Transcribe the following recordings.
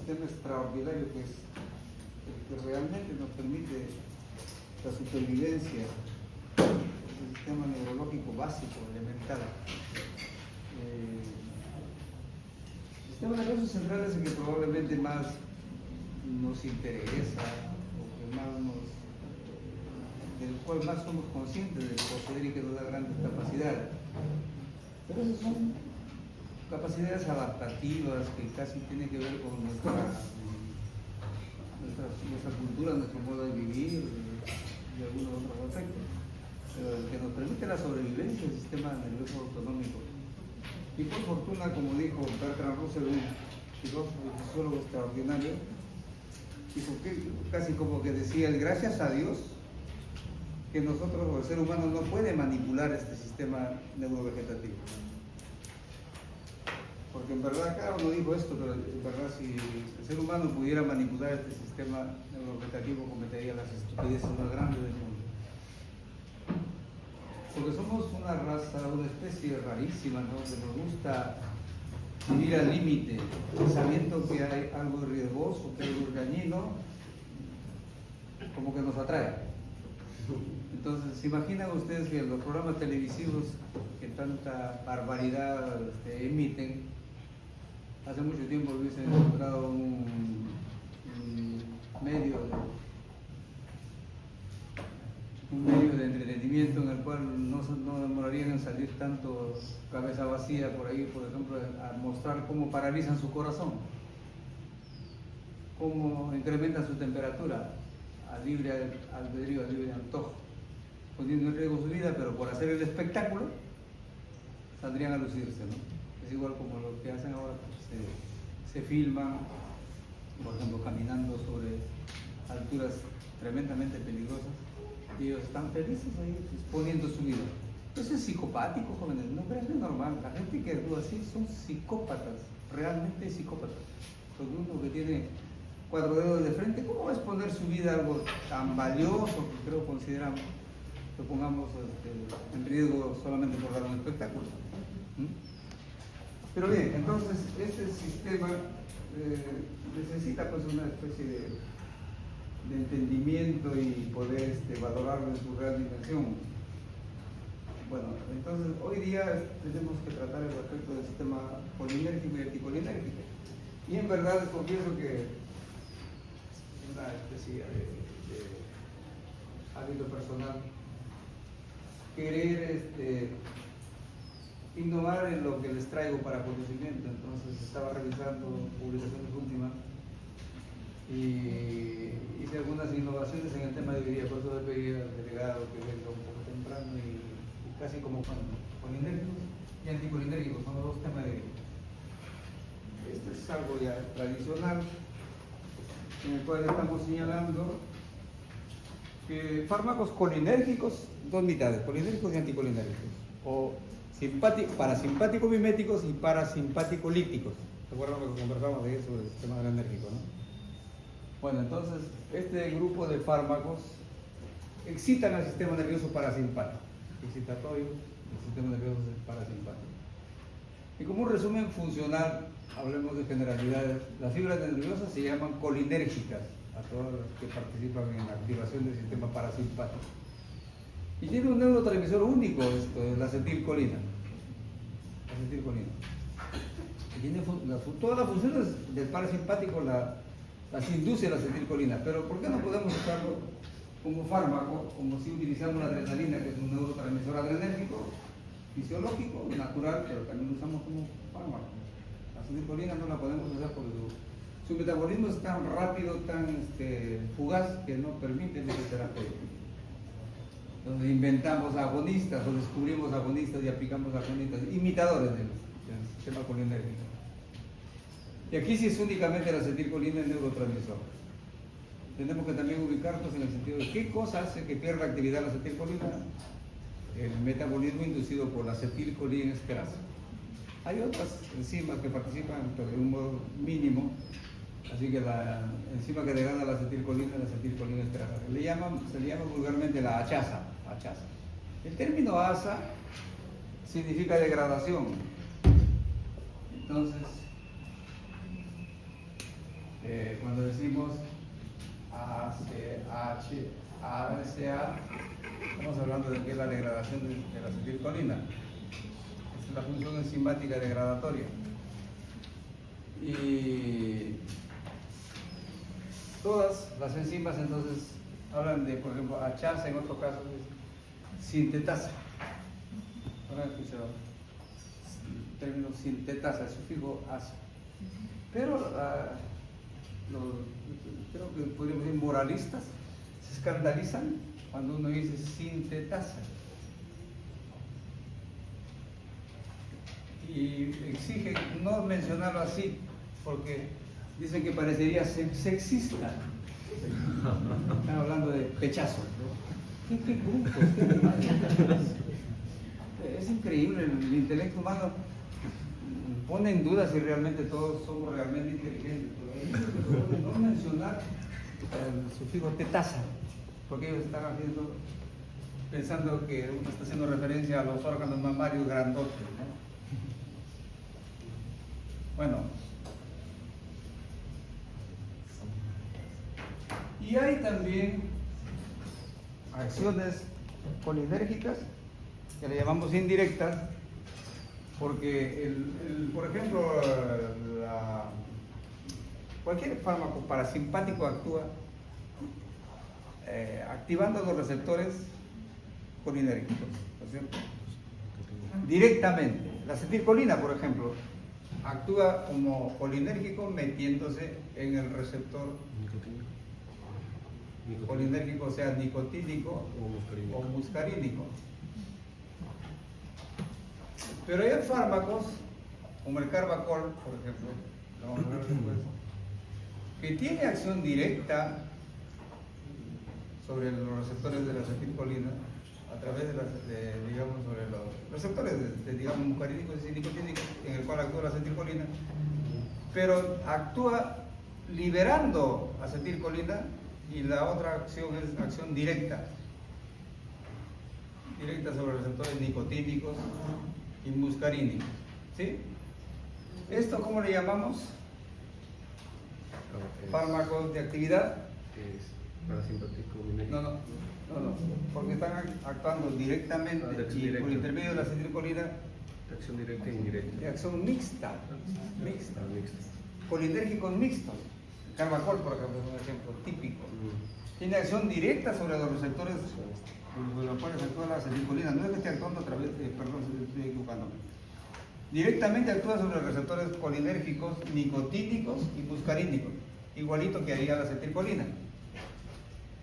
sistema extraordinario que es el que realmente nos permite la supervivencia, el sistema neurológico básico, elemental. El sistema nervioso central es el que probablemente más nos interesa, o que más del cual más somos conscientes de poseer y que nos da grandes capacidades. Pero esas son capacidades adaptativas que casi tienen que ver con nuestra cultura, nuestro modo de vivir y algunos otros aspectos. Pero el que nos permite la sobrevivencia del sistema nervioso autonómico. Y por fortuna, como dijo Bertrand Russell, un filósofo y sociólogo extraordinario, dijo que casi como que decía, gracias a Dios que nosotros, el ser humano, no puede manipular este sistema neurovegetativo. Porque en verdad, cada uno dijo esto, pero en verdad si el ser humano pudiera manipular este sistema neurovegetativo, cometería las estupideces más grandes del mundo. Porque somos una raza, una especie rarísima, ¿no? Que nos gusta vivir al límite, sabiendo que hay algo riesgoso, que hay algo dañino, como que nos atrae. Entonces, ¿se imaginan ustedes que los programas televisivos que tanta barbaridad emiten? Hace mucho tiempo hubiese encontrado un medio de entretenimiento en el cual no demorarían en salir tanto cabeza vacía por ahí, por ejemplo, a mostrar cómo paralizan su corazón, cómo incrementan su temperatura a libre albedrío, a libre antojo, poniendo en riesgo su vida, pero por hacer el espectáculo saldrían a lucirse, ¿no? Es igual como lo que hacen ahora, pues, se filman, por ejemplo, caminando sobre alturas tremendamente peligrosas, y ellos están felices ahí exponiendo su vida. Eso es psicopático, jóvenes, no crean que es normal. La gente que actúa así son psicópatas, realmente psicópatas. Porque uno que tiene 4 dedos de frente, ¿cómo va a exponer su vida a algo tan valioso que creo consideramos que pongamos en riesgo solamente por dar un espectáculo? Pero bien, entonces este sistema necesita pues una especie de entendimiento y poder valorarlo en su real dimensión. Bueno, entonces hoy día tenemos que tratar el aspecto del sistema colinérgico y anticolinérgico. Y en verdad les confieso que una especie de hábito personal querer innovar en lo que les traigo para conocimiento. Entonces estaba revisando publicaciones últimas y hice algunas innovaciones en el tema de hoy día, por eso le pedí al delegado que venga un poco temprano y casi como colinérgicos y anticolinérgicos, son los dos temas de hoy. Este es algo ya tradicional en el cual estamos señalando que fármacos colinérgicos, dos mitades, colinérgicos y anticolinérgicos, o parasimpático-miméticos y parasimpático-líticos. ¿Se acuerdan lo que conversamos de eso, sobre el sistema adrenérgico, no? Bueno, entonces, este grupo de fármacos excitan al sistema nervioso parasimpático, excitatorio, el sistema nervioso parasimpático. Y como un resumen funcional, hablemos de generalidades, las fibras nerviosas se llaman colinérgicas a todas las que participan en la activación del sistema parasimpático. Y tiene un neurotransmisor único, la acetilcolina. Y tiene todas las funciones del parasimpático las induce la acetilcolina. Pero ¿por qué no podemos usarlo como fármaco, como si utilizamos la adrenalina, que es un neurotransmisor adrenérgico, fisiológico, natural, pero también lo usamos como fármaco? La acetilcolina no la podemos usar porque su metabolismo es tan rápido, tan fugaz, que no permite mesoterapia. Entonces inventamos agonistas o descubrimos agonistas y aplicamos agonistas, imitadores del sistema colinérgico. Y aquí sí es únicamente la acetilcolina el neurotransmisor. Tenemos que también ubicarnos en el sentido de qué cosa hace que pierda actividad la acetilcolina. El metabolismo inducido por la acetilcolinesterasa. Hay otras enzimas que participan, pero de un modo mínimo, así que la enzima que le gana la acetilcolinesterasa. Se le llama vulgarmente la achasa. El término asa significa degradación. Entonces, Cuando decimos ACHA, estamos hablando de que es la degradación de la acetilcolina. Esa es la función enzimática degradatoria. Y todas las enzimas entonces hablan de, por ejemplo, achasa, en otro caso es sintetasa. ¿Habrán escuchado el término sintetasa, el sufijo asa? Pero creo que podríamos decir moralistas se escandalizan cuando uno dice sintetasa y exigen no mencionarlo así porque dicen que parecería sexista. Están hablando de pechazo, ¿no? ¿Qué grupos? ¿Qué animales? Es increíble, el intelecto humano pone en duda si realmente todos somos realmente inteligentes. No mencionar el sufijo tetasa, porque ellos están pensando que uno está haciendo referencia a los órganos mamarios grandotes, ¿no? Bueno, y hay también acciones colinérgicas que le llamamos indirectas, porque por ejemplo cualquier fármaco parasimpático actúa activando los receptores colinérgicos, ¿no es cierto? Directamente. La acetilcolina, por ejemplo, actúa como colinérgico metiéndose en el receptor colinérgico, sea nicotínico o muscarínico. Pero hay fármacos, como el Carbachol, por ejemplo, lo vamos a ver después, que tiene acción directa sobre los receptores de la acetilcolina a través digamos, sobre los receptores digamos, muscarínicos y nicotínicos en el cual actúa la acetilcolina, pero actúa liberando acetilcolina y la otra acción es acción directa sobre los receptores nicotínicos y muscarínicos, ¿sí? ¿Esto cómo le llamamos? Fármacos de actividad. Parasimpático. No, porque están actuando directamente y por intermedio de la acetilcolina. De acción directa e indirecta. De acción mixta. Colinérgicos mixtos. Carbachol, por ejemplo, es un ejemplo típico. Tiene acción directa sobre los receptores sobre los cuales actúa la acetilcolina. No es que esté actuando a través de, perdón, estoy equivocándome. Directamente actúa sobre los receptores colinérgicos, nicotínicos y muscarínicos, igualito que haría la acetilcolina.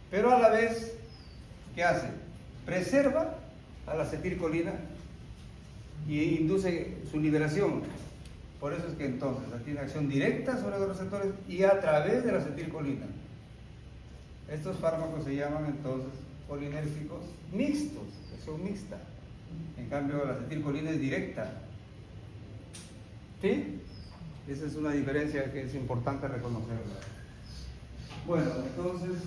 Pero a la vez, ¿qué hace? Preserva a la acetilcolina y induce su liberación. Por eso es que entonces tiene acción directa sobre los receptores y a través de la acetilcolina. Estos fármacos se llaman entonces colinérgicos mixtos, acción mixta. En cambio, la acetilcolina es directa. ¿Sí? Esa es una diferencia que es importante reconocerla. Bueno, entonces,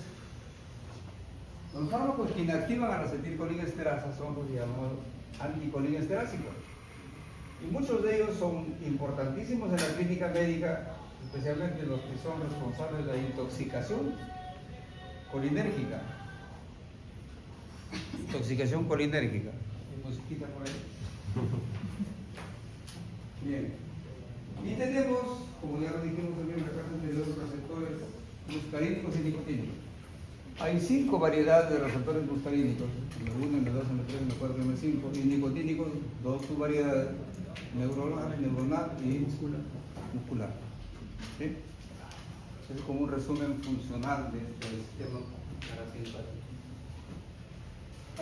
los fármacos que inactivan a la acetilcolina esterasa son los llamados anticolinesterásicos. Y muchos de ellos son importantísimos en la clínica médica, especialmente los que son responsables de la intoxicación colinérgica. Intoxicación colinérgica. ¿Hay musiquita por ahí? Bien. Y tenemos, como ya lo dijimos también en la clase anterior, receptores muscarínicos y nicotínicos. Hay 5 variedades de receptores muscarínicos, M1, M2, M3, M4, M5, y nicotínicos, 2 subvariedades, neuronal y muscular. ¿Sí? Es como un resumen funcional del sistema parasimpático.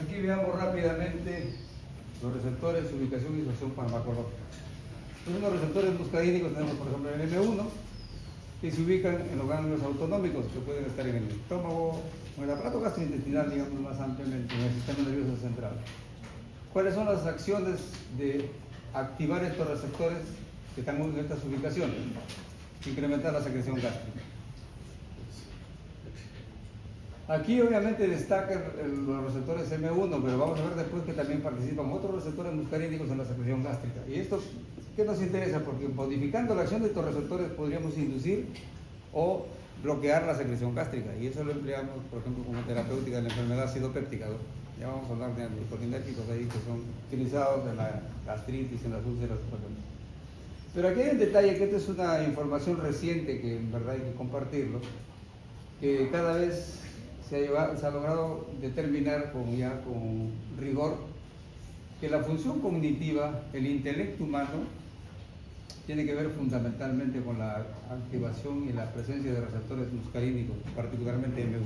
Aquí veamos rápidamente los receptores, su ubicación y su acción farmacológica. Entonces, los receptores muscarínicos tenemos, por ejemplo, el M1, que se ubican en los ganglios autonómicos, que pueden estar en el estómago o en el aparato gastrointestinal, digamos más ampliamente, en el sistema nervioso central. ¿Cuáles son las acciones de activar estos receptores que están en estas ubicaciones? Incrementar la secreción gástrica. Aquí obviamente destacan los receptores M1, pero vamos a ver después que también participan otros receptores muscarínicos en la secreción gástrica. ¿Y esto qué nos interesa? Porque modificando la acción de estos receptores podríamos inducir o bloquear la secreción gástrica. Y eso lo empleamos, por ejemplo, como terapéutica de la enfermedad acidopéptica, ¿no? Ya vamos a hablar de anticolinérgicos ahí que son utilizados en la gastritis, en las úlceras, por ejemplo. Pero aquí hay un detalle, que esta es una información reciente que en verdad hay que compartirlo, que cada vez se ha logrado determinar con rigor que la función cognitiva, el intelecto humano, tiene que ver fundamentalmente con la activación y la presencia de receptores muscarínicos, particularmente M1.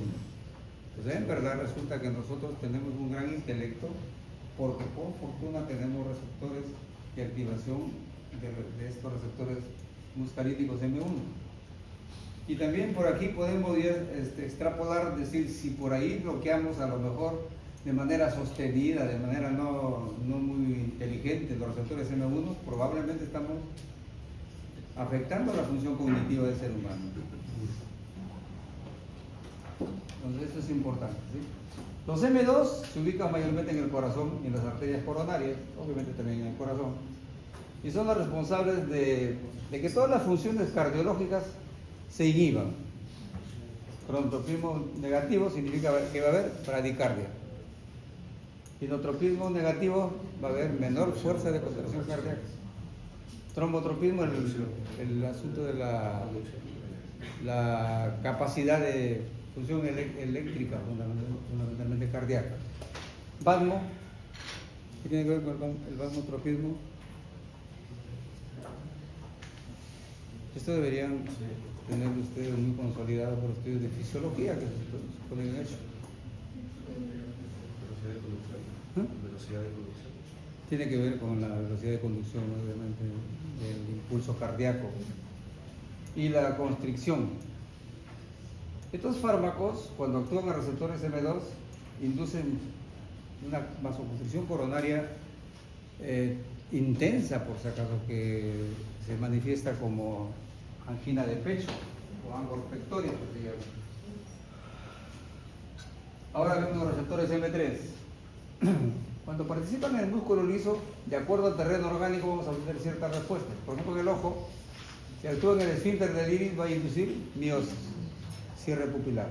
Entonces, en verdad resulta que nosotros tenemos un gran intelecto porque por fortuna tenemos receptores y activación de estos receptores muscarínicos M1. Y también por aquí podemos extrapolar, decir, si por ahí bloqueamos a lo mejor de manera sostenida, de manera no muy inteligente los receptores M1, probablemente estamos afectando la función cognitiva del ser humano. Entonces esto es importante, ¿sí? Los M2 se ubican mayormente en el corazón y en las arterias coronarias, obviamente también en el corazón, y son los responsables de que todas las funciones cardiológicas se inhiban. Cronotropismo negativo significa que va a haber bradicardia. Inotropismo negativo va a haber menor fuerza de contracción cardíaca. Trombotropismo, el asunto de la capacidad de función eléctrica, fundamentalmente cardíaca. Valmo, ¿qué tiene que ver con el valmotropismo? Esto deberían tener ustedes muy consolidado por estudios de fisiología que se ponen en hecho. Velocidad de conducción. Velocidad de conducción. Tiene que ver con la velocidad de conducción, obviamente, del impulso cardíaco y la constricción. Estos fármacos, cuando actúan a receptores M2, inducen una vasoconstricción coronaria intensa, por si acaso, que se manifiesta como angina de pecho o angor pectoris, que se llama. Ahora vemos los receptores M3. Cuando participan en el músculo liso, de acuerdo al terreno orgánico, vamos a obtener ciertas respuestas. Por ejemplo, en el ojo, si actúa en el esfínter del iris, va a inducir miosis, cierre pupilar.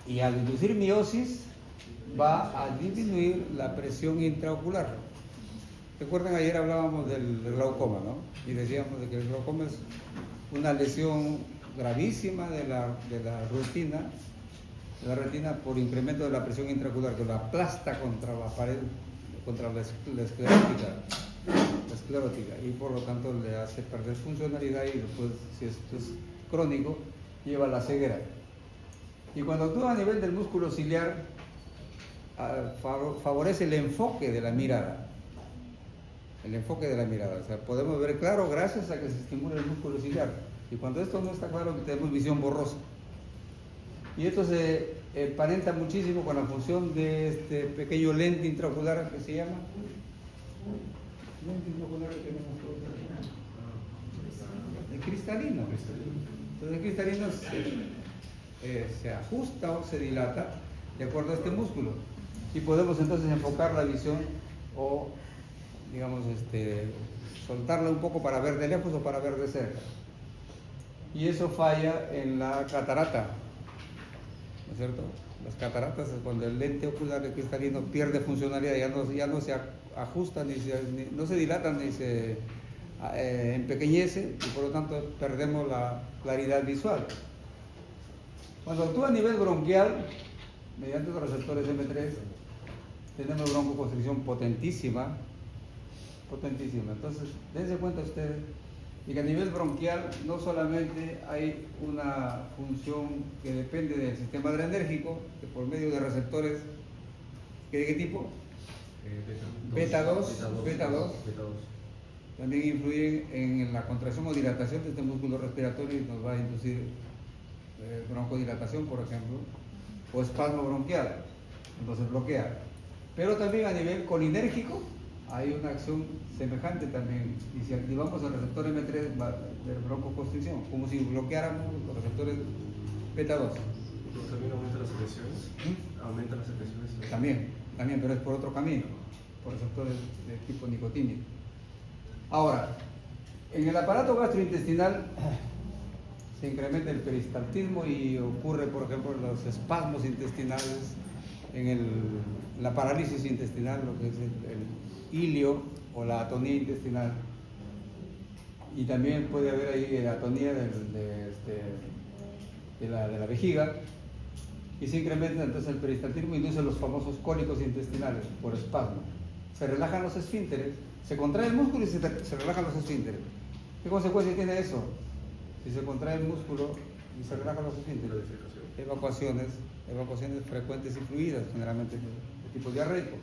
Y al inducir miosis, va a disminuir la presión intraocular. Recuerden, ayer hablábamos del glaucoma, ¿no? Y decíamos de que el glaucoma es una lesión gravísima de la retina por incremento de la presión intraocular, que la aplasta contra la pared, contra la esclerótica, y por lo tanto le hace perder funcionalidad y después, si esto es crónico, lleva a la ceguera. Y cuando actúa a nivel del músculo ciliar, favorece el enfoque de la mirada. El enfoque de la mirada. O sea, podemos ver claro gracias a que se estimula el músculo ciliar. Y cuando esto no está claro, tenemos visión borrosa. Y esto se emparenta muchísimo con la función de este pequeño lente intraocular que se llama. Lente intraocular que tenemos todos. El cristalino. Entonces el cristalino se ajusta o se dilata de acuerdo a este músculo. Y podemos entonces enfocar la visión o, digamos, soltarla un poco para ver de lejos o para ver de cerca. Y eso falla en la catarata, ¿no es cierto? Las cataratas es cuando el lente ocular de cristalino pierde funcionalidad, ya no se ajusta, no se dilata ni se empequeñece, y por lo tanto perdemos la claridad visual. Cuando actúa a nivel bronquial, mediante los receptores M3, tenemos broncoconstricción potentísima. Entonces, dense cuenta ustedes y que a nivel bronquial no solamente hay una función que depende del sistema adrenérgico, que por medio de receptores, ¿de qué tipo? Beta 2, también influyen en la contracción o dilatación de este músculo respiratorio y nos va a inducir broncodilatación, por ejemplo, o espasmo bronquial, entonces bloquea. Pero también a nivel colinérgico hay una acción semejante también, y si activamos el receptor M3 va a haber broncoconstricción, como si bloqueáramos los receptores beta 2. ¿También aumenta las secreciones? ¿Aumenta las secreciones? También, pero es por otro camino, por receptores de tipo nicotínico. Ahora, en el aparato gastrointestinal se incrementa el peristaltismo y ocurre, por ejemplo, los espasmos intestinales, la parálisis intestinal, lo que es el ilio o la atonía intestinal. Y también puede haber ahí atonía de la vejiga, y se incrementa entonces el peristaltismo, induce los famosos cólicos intestinales por espasmo. Se relajan los esfínteres, se contrae el músculo y se relajan los esfínteres. ¿Qué consecuencia tiene eso? Si se contrae el músculo y se relajan los esfínteres, evacuaciones frecuentes y fluidas, generalmente de tipo diarreico.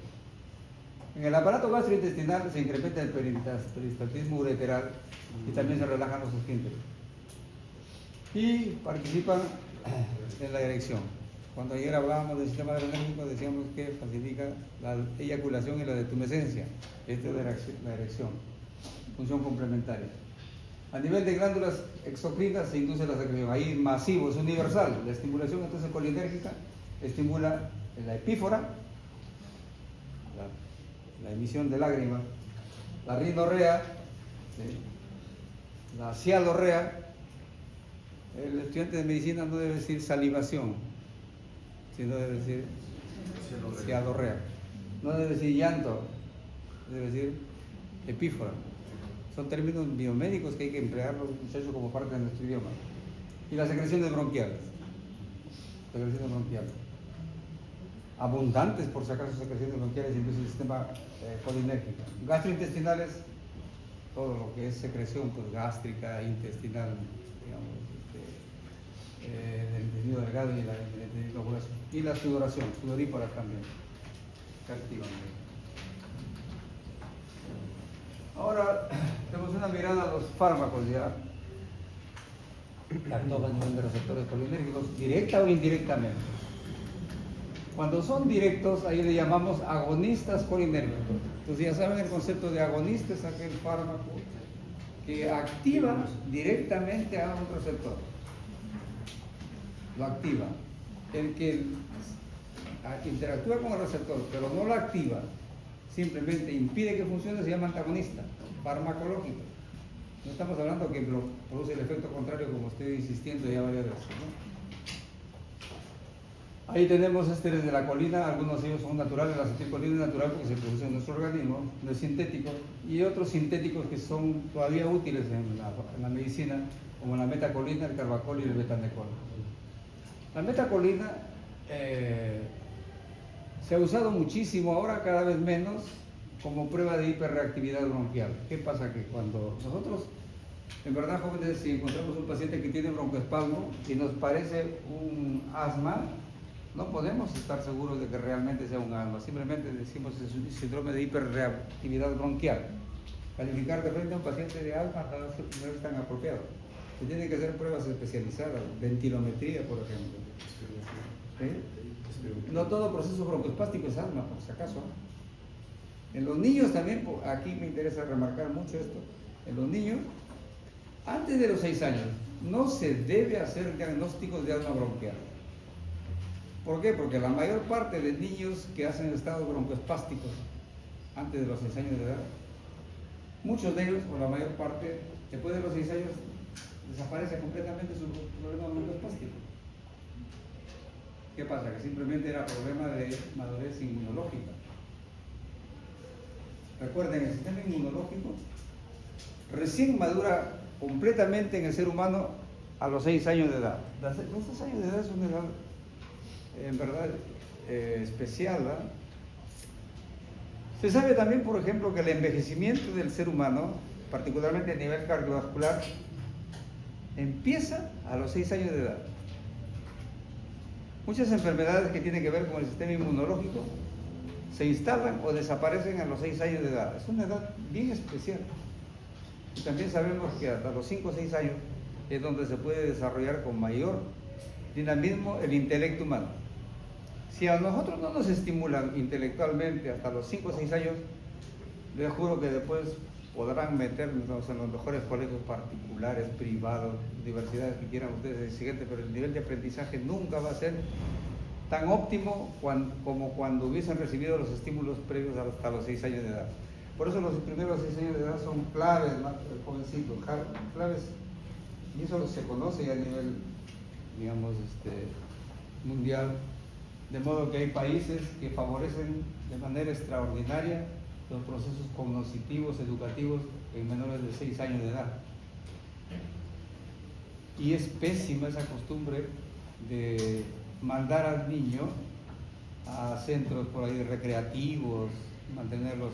En el aparato gastrointestinal se incrementa el peristaltismo ureteral y también se relajan los esfínteres. Y participan en la erección. Cuando ayer hablábamos del sistema adrenérgico, decíamos que facilita la eyaculación y la detumescencia. Esta es la erección, función complementaria. A nivel de glándulas exocrinas se induce la secreción. Ahí masivo, es universal. La estimulación entonces colinérgica estimula la epífora, la emisión de lágrimas, la rinorrea, ¿sí?, la cialorrea. El estudiante de medicina no debe decir salivación, sino debe decir cialorrea. No debe decir llanto, debe decir epífora. Son términos biomédicos que hay que emplearlos, muchachos, como parte de nuestro idioma. Y las secreciones bronquiales. Secreciones bronquiales. Abundantes, por si acaso, secreciones bronquiales, incluso el sistema colinérgico. Gastrointestinales, todo lo que es secreción, pues gástrica, intestinal, digamos, del intestino delgado y del intestino grueso. Y la sudoración, sudoríparas también, que activan. Ahora tenemos una mirada a los fármacos ya, que actúan a nivel de receptores colinérgicos, directa o indirectamente. Cuando son directos, ahí le llamamos agonistas colinérgicos. Entonces ya saben el concepto de agonista, es aquel fármaco que activa directamente a un receptor. Lo activa. El que interactúa con el receptor, pero no lo activa, simplemente impide que funcione, se llama antagonista, farmacológico. No estamos hablando que produce el efecto contrario, como estoy insistiendo ya varias veces, ¿no? Ahí tenemos ésteres de la colina, algunos de ellos son naturales, la acetilcolina es natural porque se produce en nuestro organismo, no es sintético, y otros sintéticos que son todavía útiles en la medicina, como la metacolina, el carbacol y el betanecol. La metacolina se ha usado muchísimo, ahora cada vez menos, como prueba de hiperreactividad bronquial. ¿Qué pasa? Que cuando nosotros, en verdad, jóvenes, si encontramos un paciente que tiene broncoespasmo y nos parece un asma, no podemos estar seguros de que realmente sea un asma, simplemente decimos es un síndrome de hiperreactividad bronquial. Calificar de frente a un paciente de asma no es tan apropiado. Se tienen que hacer pruebas especializadas, ventilometría, por ejemplo. ¿Sí? No todo proceso broncoespástico es asma, por si acaso. En los niños también, aquí me interesa remarcar mucho esto, en los niños, antes de los 6 años, no se debe hacer diagnósticos de asma bronquial. ¿Por qué? Porque la mayor parte de niños que hacen estados broncoespásticos antes de los 6 años de edad, muchos de ellos, o la mayor parte, después de los 6 años, desaparece completamente su problema broncoespástico. ¿Qué pasa? Que simplemente era problema de madurez inmunológica. Recuerden, el sistema inmunológico recién madura completamente en el ser humano a los 6 años de edad. Los 6 años de edad es una edad, en verdad, especial, ¿verdad? Se sabe también, por ejemplo, que el envejecimiento del ser humano, particularmente a nivel cardiovascular, empieza a los 6 años de edad. Muchas enfermedades que tienen que ver con el sistema inmunológico se instalan o desaparecen a los 6 años de edad. Es una edad bien especial. Y también sabemos que hasta los 5 o 6 años es donde se puede desarrollar con mayor dinamismo el intelecto humano. Si a nosotros no nos estimulan intelectualmente hasta los 5 o 6 años, les juro que después podrán meternos en los mejores colegios particulares, privados, universidades que quieran ustedes, exigentes, pero el nivel de aprendizaje nunca va a ser tan óptimo como cuando hubiesen recibido los estímulos previos hasta los 6 años de edad. Por eso los primeros 6 años de edad son claves, jovencitos, claves Y eso se conoce ya a nivel, digamos, mundial, de modo que hay países que favorecen de manera extraordinaria los procesos cognitivos, educativos en menores de 6 años de edad. Y es pésima esa costumbre de mandar al niño a centros por ahí recreativos, mantenerlos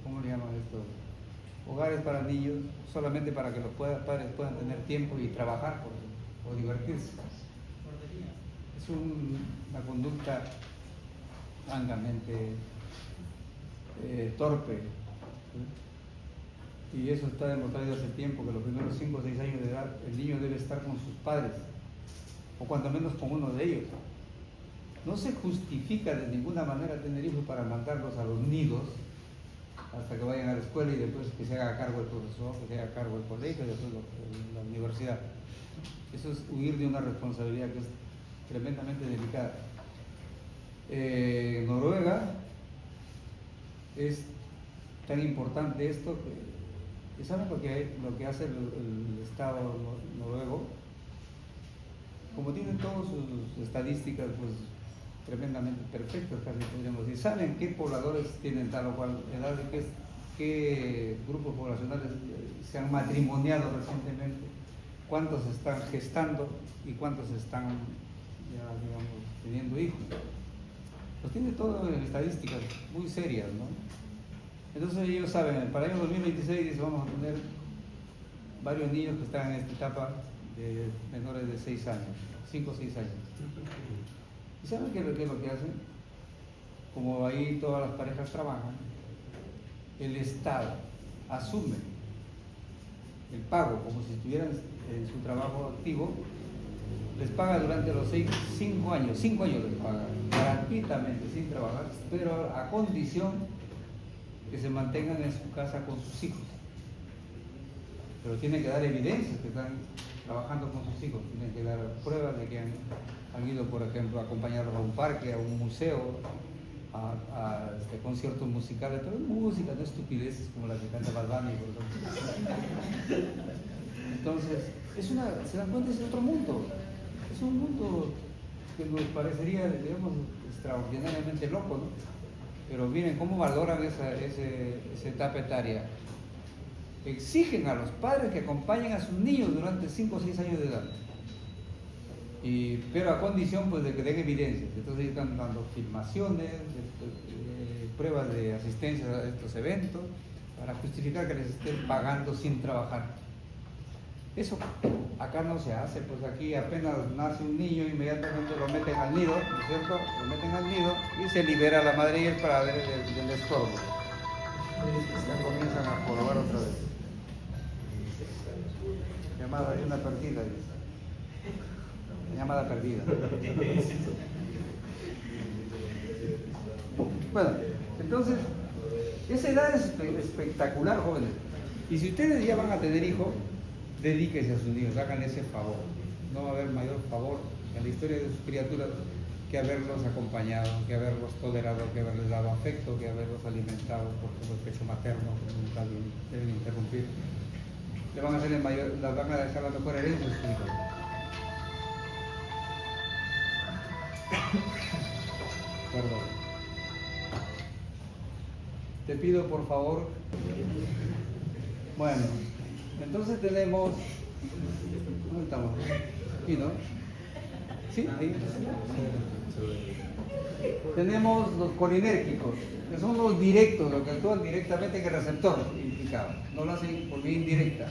¿cómo le llaman estos? Hogares para niños, solamente para que los padres puedan tener tiempo y trabajar o divertirse. Es una conducta francamente torpe, ¿sí? Y eso está demostrado hace tiempo, que los primeros 5 o 6 años de edad el niño debe estar con sus padres, o cuando menos con uno de ellos. No se justifica de ninguna manera tener hijos para mandarlos a los nidos hasta que vayan a la escuela y después que se haga cargo el profesor, que se haga cargo el colegio y después la universidad. Eso es huir de una responsabilidad que es tremendamente delicada. Noruega es tan importante esto que ¿saben lo que hace el Estado noruego? Como tienen todas sus estadísticas pues tremendamente perfectas, casi podríamos decir, saben qué pobladores tienen tal o cual edad, qué grupos poblacionales se han matrimoniado recientemente, cuántos están gestando y cuántos están ya, digamos, teniendo hijos. Los tiene todo en estadísticas muy serias, ¿no? Entonces ellos saben, para el año 2026 dice, vamos a tener varios niños que están en esta etapa de menores de 6 años, 5 o 6 años. ¿Y saben qué es lo que hacen? Como ahí todas las parejas trabajan, el Estado asume el pago como si estuvieran en su trabajo activo, les paga durante los 5 años, 5 años les paga gratuitamente, sin trabajar, pero a condición que se mantengan en su casa con sus hijos. Pero tienen que dar evidencias que están trabajando con sus hijos, tienen que dar pruebas de que han ido, por ejemplo, a acompañarlos a un parque, a un museo, a conciertos musicales, pero música, no estupideces como la que canta Bad Bunny, por ejemplo. Entonces, se dan cuenta, es otro mundo. Es un mundo que nos parecería, digamos, extraordinariamente loco, ¿no? Pero miren cómo valoran esa etapa etaria. Exigen a los padres que acompañen a sus niños durante 5 o 6 años de edad. Pero a condición pues, de que den evidencias. Entonces están dando filmaciones, pruebas de asistencia a estos eventos, para justificar que les estén pagando sin trabajar. Eso acá no se hace, pues aquí apenas nace un niño, inmediatamente lo meten al nido, ¿no es cierto? Lo meten al nido y se libera la madre y el padre del estorbo. Ya comienzan a jorobar otra vez. Llamada, hay una perdida. Llamada perdida. Bueno, entonces, esa edad es espectacular, jóvenes. Y si ustedes ya van a tener hijos, dedíquense a sus niños, háganle ese favor. No va a haber mayor favor en la historia de sus criaturas que haberlos acompañado, que haberlos tolerado, que haberles dado afecto, que haberlos alimentado por todo el pecho materno, que nunca deben interrumpir. Le van a hacer las van a dejar la mejor herencia a sus hijos. Perdón. Te pido por favor. Bueno, entonces tenemos. ¿Dónde estamos? Aquí, ¿no? Sí, ahí. Tenemos los colinérgicos, que son los directos, los que actúan directamente en el receptor implicado, no lo hacen por vía indirecta,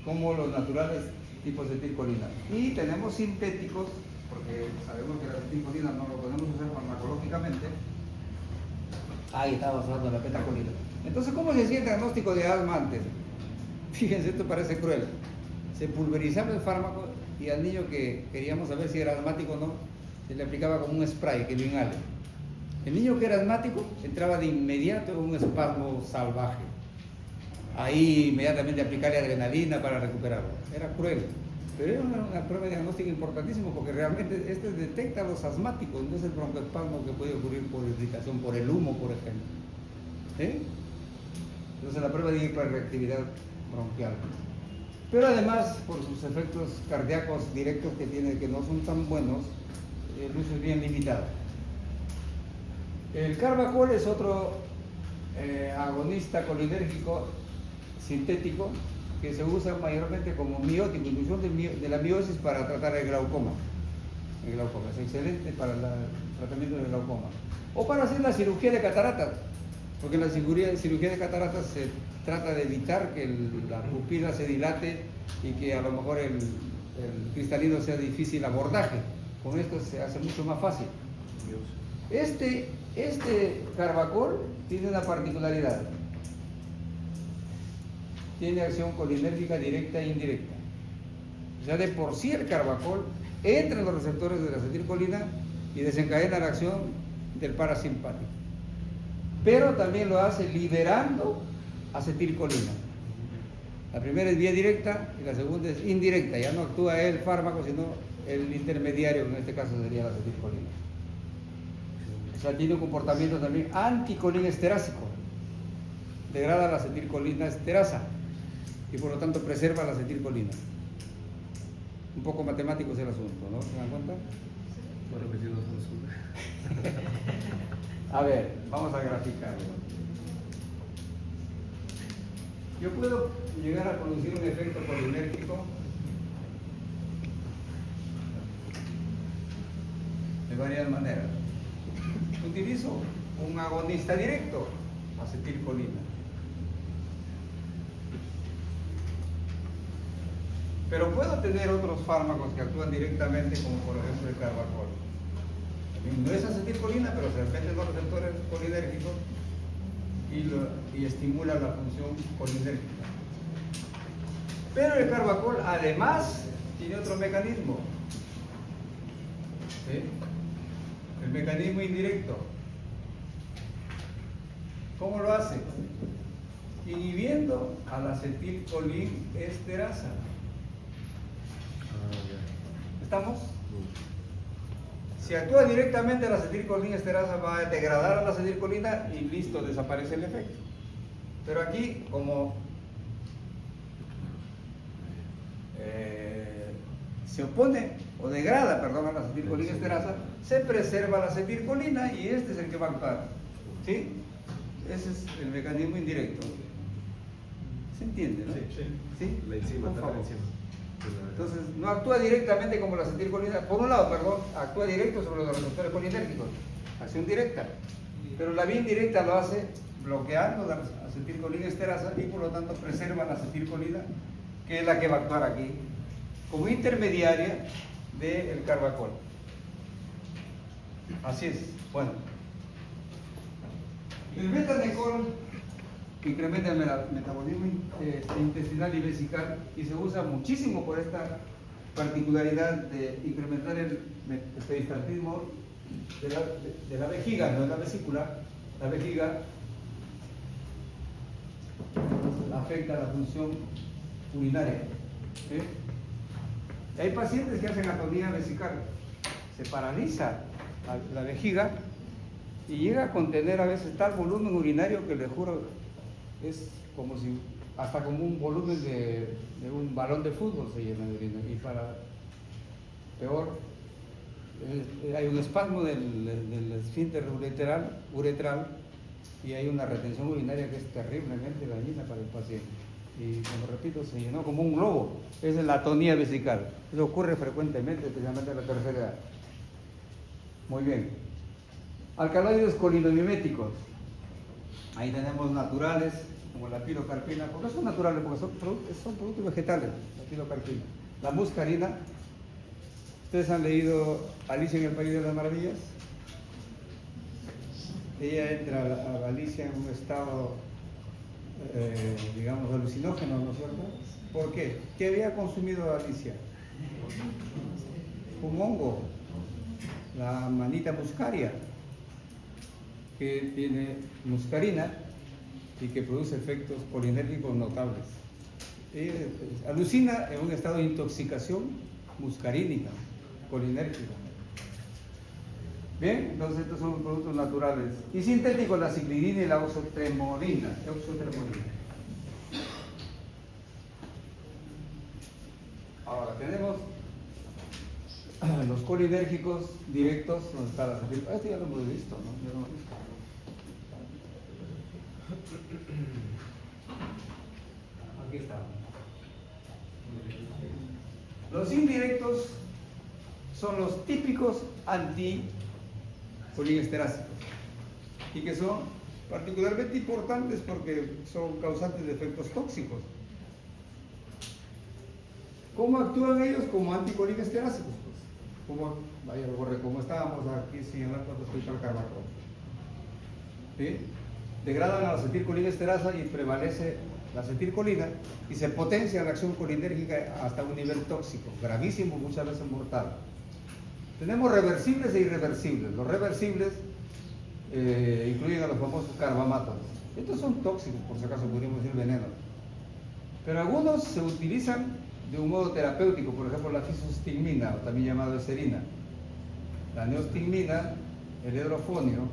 como los naturales tipos de acetilcolina. Y tenemos sintéticos, porque sabemos que la acetilcolina no lo podemos usar farmacológicamente. Ahí estamos hablando de la pentacolina. Entonces, ¿cómo se hacía el diagnóstico de asma antes? Fíjense, esto parece cruel. Se pulverizaba el fármaco y al niño que queríamos saber si era asmático o no, se le aplicaba como un spray que lo inhale. El niño que era asmático entraba de inmediato en un espasmo salvaje. Ahí inmediatamente aplicarle adrenalina para recuperarlo. Era cruel, pero era una prueba de diagnóstico importantísima porque realmente detecta a los asmáticos, no es el broncoespasmo que puede ocurrir por irritación, por el humo, por ejemplo. Entonces la prueba de hiperreactividad bronquial. Pero además, por sus efectos cardíacos directos que tiene, que no son tan buenos, el uso es bien limitado. El carbacol es otro agonista colinérgico sintético que se usa mayormente como miótico, inducción de la miosis para tratar el glaucoma. El glaucoma es excelente para el tratamiento del glaucoma. O para hacer la cirugía de cataratas, porque en la cirugía de cataratas se trata de evitar que la pupila se dilate y que a lo mejor el cristalino sea difícil abordaje. Con esto se hace mucho más fácil. Este carbacol tiene una particularidad. Tiene acción colinérgica directa e indirecta. O sea, de por sí el carbacol entra en los receptores de la acetilcolina y desencadena la acción del parasimpático. Pero también lo hace liberando acetilcolina. La primera es vía directa y la segunda es indirecta. Ya no actúa el fármaco, sino el intermediario, que en este caso sería la acetilcolina. O sea, tiene un comportamiento también anticolinesterásico. Degrada la acetilcolina esterasa y por lo tanto preserva la acetilcolina. Un poco matemático es el asunto, ¿no? ¿Se dan cuenta? Voy a repetir dos veces. A ver, vamos a graficarlo. Yo puedo llegar a producir un efecto colinérgico de varias maneras. Utilizo un agonista directo, acetilcolina. Pero puedo tener otros fármacos que actúan directamente, como por ejemplo el carbacol. No es acetilcolina, pero se meten los receptores colinérgicos y estimula la función colinérgica. Pero el carbacol además tiene otro mecanismo. ¿Sí? El mecanismo indirecto. ¿Cómo lo hace? Inhibiendo a la acetilcolinesterasa. ¿Estamos? Si actúa directamente la acetilcolinesterasa va a degradar a la acetilcolina y listo, desaparece el efecto. Pero aquí, como se opone o degrada, perdón, a la acetilcolinesterasa, se preserva la acetilcolina y este es el que va a actuar. ¿Sí? Ese es el mecanismo indirecto. ¿Se entiende, no? Sí. La enzima, Por favor. la enzima. Entonces, no actúa directamente como la acetilcolina. Por un lado, perdón, actúa directo sobre los receptores colinérgicos. Acción directa. Pero la vía indirecta lo hace bloqueando la acetilcolinesterasa y por lo tanto preserva la acetilcolina, que es la que va a actuar aquí como intermediaria del carbacol. Así es. Bueno. El betanecol incrementa el metabolismo intestinal y vesical y se usa muchísimo por esta particularidad de incrementar el peristaltismo de la vejiga, no de la vesícula. La vejiga afecta la función urinaria. ¿Sí? Hay pacientes que hacen atonía vesical, se paraliza la vejiga y llega a contener a veces tal volumen urinario que les juro es como si, hasta como un volumen de un balón de fútbol se llena de orina. Y para peor, hay un espasmo del esfínter uretral y hay una retención urinaria que es terriblemente dañina para el paciente. Y como repito, se llenó como un globo. Esa es la atonía vesical. Eso ocurre frecuentemente, especialmente en la tercera edad. Muy bien. Alcaloides colinamiméticos. Ahí tenemos naturales, como la pilocarpina. ¿Por qué son naturales? Porque son productos vegetales, la pilocarpina. La muscarina. ¿Ustedes han leído Alicia en el País de las Maravillas? Ella entra a Alicia en un estado, digamos, alucinógeno, ¿no es cierto? ¿Por qué? ¿Qué había consumido Alicia? Un hongo, la manita muscaria, que tiene muscarina y que produce efectos colinérgicos notables. Alucina en un estado de intoxicación muscarínica, colinérgica. Bien, entonces estos son productos naturales. Y sintéticos, la ciclidina y la oxotremolina. Ahora tenemos los colinérgicos directos, donde está la acetilcolina. Esto ya lo hemos visto, ¿no? Ya lo hemos visto. Aquí está. Los indirectos son los típicos anticolinesterácicos y que son particularmente importantes porque son causantes de efectos tóxicos. ¿Cómo actúan ellos como anticolinesterácicos? Pues, como estábamos aquí señalando respecto al carbaco. ¿Sí? Degradan a la acetilcolinesterasa y prevalece la acetilcolina y se potencia la acción colinérgica hasta un nivel tóxico, gravísimo, muchas veces mortal. Tenemos reversibles e irreversibles. Los reversibles incluyen a los famosos carbamatos. Estos son tóxicos, por si acaso podríamos decir venenos. Pero algunos se utilizan de un modo terapéutico, por ejemplo la fisostigmina, o también llamado eserina, la neostigmina, el hidrofonio,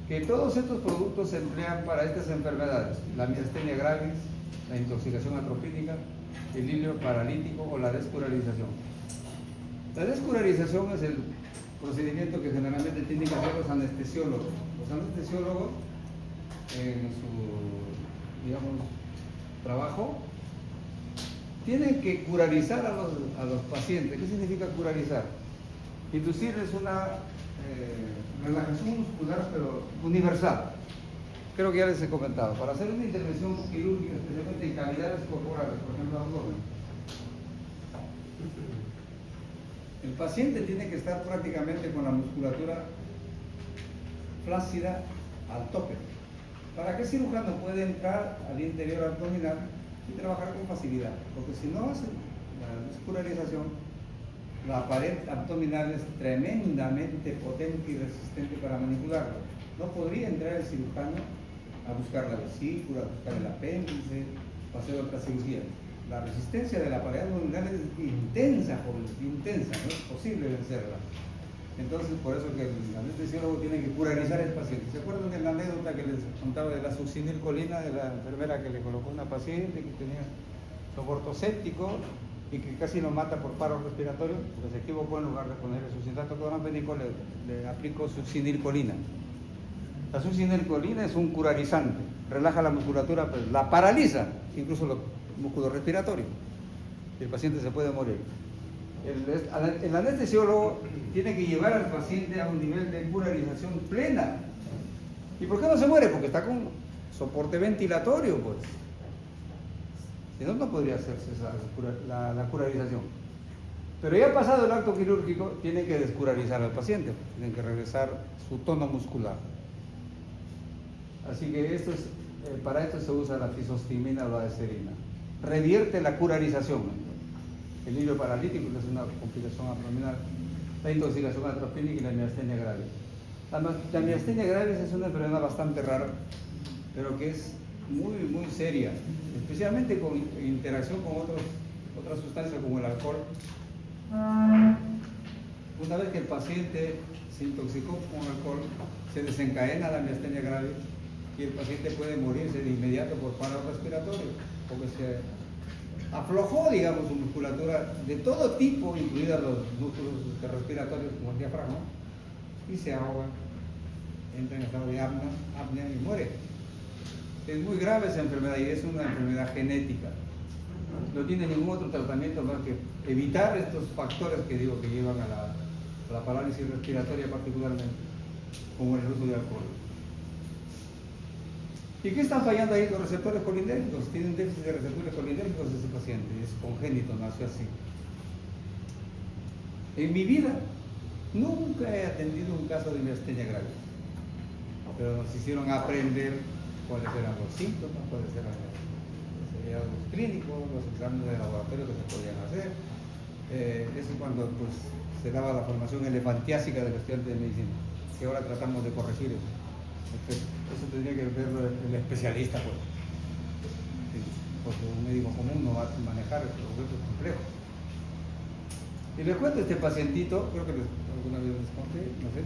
que todos estos productos se emplean para estas enfermedades, la miastenia gravis, la intoxicación atropínica, el hilio paralítico o la descurarización. La descurarización es el procedimiento que generalmente tienen que hacer los anestesiólogos. Los anestesiólogos, en su, digamos, trabajo, tienen que curarizar a los pacientes. ¿Qué significa curarizar? Inducirles una relajación muscular, pero universal. Creo que ya les he comentado. Para hacer una intervención quirúrgica, especialmente en cavidades corporales, por ejemplo, abdomen, el paciente tiene que estar prácticamente con la musculatura flácida al tope. Para que el cirujano pueda entrar al interior abdominal y trabajar con facilidad, porque si no hace la descurarización, la pared abdominal es tremendamente potente y resistente para manipularlo. No podría entrar el cirujano a buscar la vesícula, a buscar el apéndice, o hacer otra cirugía. La resistencia de la pared abdominal es intensa, jóvenes, intensa, no es posible vencerla. Entonces, por eso que el anestesiólogo tiene que curarizar al paciente. ¿Se acuerdan de la anécdota que les contaba de la succinilcolina, de la enfermera que le colocó a una paciente que tenía soporto séptico y que casi lo mata por paro respiratorio? Porque se equivocó, en lugar de ponerle succintato cloramfénico, le aplicó succinilcolina. La succinilcolina es un curarizante, relaja la musculatura, pues, la paraliza, incluso los músculos respiratorios. El paciente se puede morir. El anestesiólogo tiene que llevar al paciente a un nivel de curarización plena. ¿Y por qué no se muere? Porque está con soporte ventilatorio, pues. Si no, no podría hacerse la curarización. Pero ya pasado el acto quirúrgico, tiene que descurarizar al paciente, tienen que regresar su tono muscular. Así que para esto se usa la fisostigmina o la eserina. Revierte la curarización. El hilio paralítico, que es una complicación abdominal, la intoxicación atropínica y la miastenia gravis. La miastenia gravis es una enfermedad bastante rara, pero que es muy, muy seria, especialmente con interacción con otras sustancias como el alcohol. Una vez que el paciente se intoxicó con alcohol, se desencadena la miastenia gravis y el paciente puede morirse de inmediato por paro respiratorio, porque se aflojó, digamos, su musculatura de todo tipo, incluidos los músculos respiratorios como el diafragma, y se ahoga, entra en estado de apnea y muere. Es muy grave esa enfermedad y es una enfermedad genética. No tiene ningún otro tratamiento más que evitar estos factores que digo que llevan a la parálisis respiratoria particularmente, como el uso de alcohol. ¿Y qué están fallando ahí? Los receptores colinérgicos. Tiene un déficit de receptores colinérgicos ese paciente, es congénito, nació así. En mi vida nunca he atendido un caso de miastenia gravis, pero nos hicieron aprender cuáles eran los síntomas, cuáles eran los hallazgos clínicos, los exámenes de laboratorio que se podían hacer. Eso cuando pues, se daba la formación elefantiásica del estudiante de medicina, que ahora tratamos de corregir eso. Eso tendría que verlo el especialista, pues. Sí, porque un médico común no va a manejar el proceso complejo. Y les cuento este pacientito, creo que alguna vez les conté, no sé.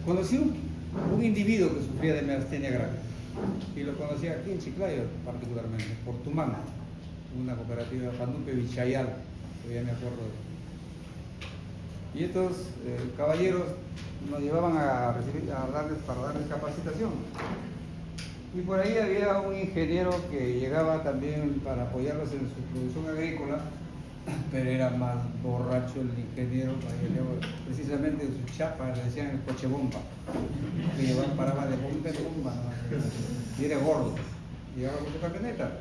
Conocí un individuo que sufría de miastenia gravis y lo conocí aquí en Chiclayo particularmente, por Tumaco. una cooperativa Fandupe Vichayal, todavía me acuerdo. Y estos caballeros nos llevaban a para darles capacitación. Y por ahí había un ingeniero que llegaba también para apoyarlos en su producción agrícola, pero era más borracho el ingeniero, precisamente en su chapa le decían el coche bomba, que llevaba, paraba de bomba en bomba, ¿no? Y era gordo, llegaba con su camioneta.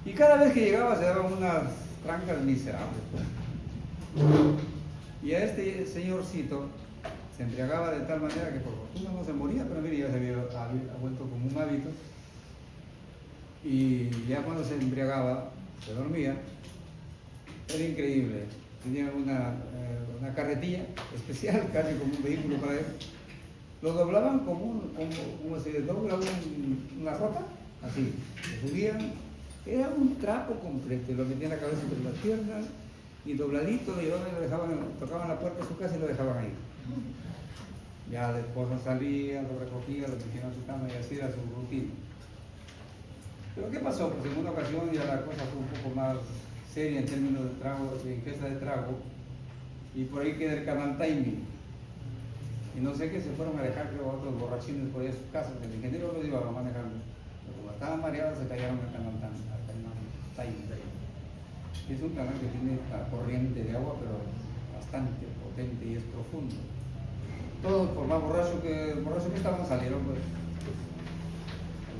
Y cada vez que llegaba se daban unas trancas miserables. Y a este señorcito se embriagaba de tal manera que por fortuna no se moría, pero mire, ya se había vuelto como un hábito. Y ya cuando se embriagaba, se dormía, era increíble. Tenía una carretilla especial, casi como un vehículo para él. Lo doblaban como se dobla una ropa, así. Lo subían, era un trapo completo, lo metían la cabeza entre las piernas y dobladito lo llevaban y lo dejaban, tocaban la puerta de su casa y lo dejaban ahí. Ya después no salía, lo recogía, lo metían a su cama y así era su rutina. Pero ¿qué pasó? Pues en una ocasión ya la cosa fue un poco más seria en términos de trago, de ingesta de trago, y por ahí queda el canal timing. Y no sé qué, se fueron a dejar, creo, otros borrachines por ahí a sus casas, el ingeniero los iba manejando. Pero como estaban mareados, se cayeron al canal timing. Es un canal que tiene la corriente de agua, pero bastante potente y es profundo. Todos, por más borrachos que estaban, salieron, pues,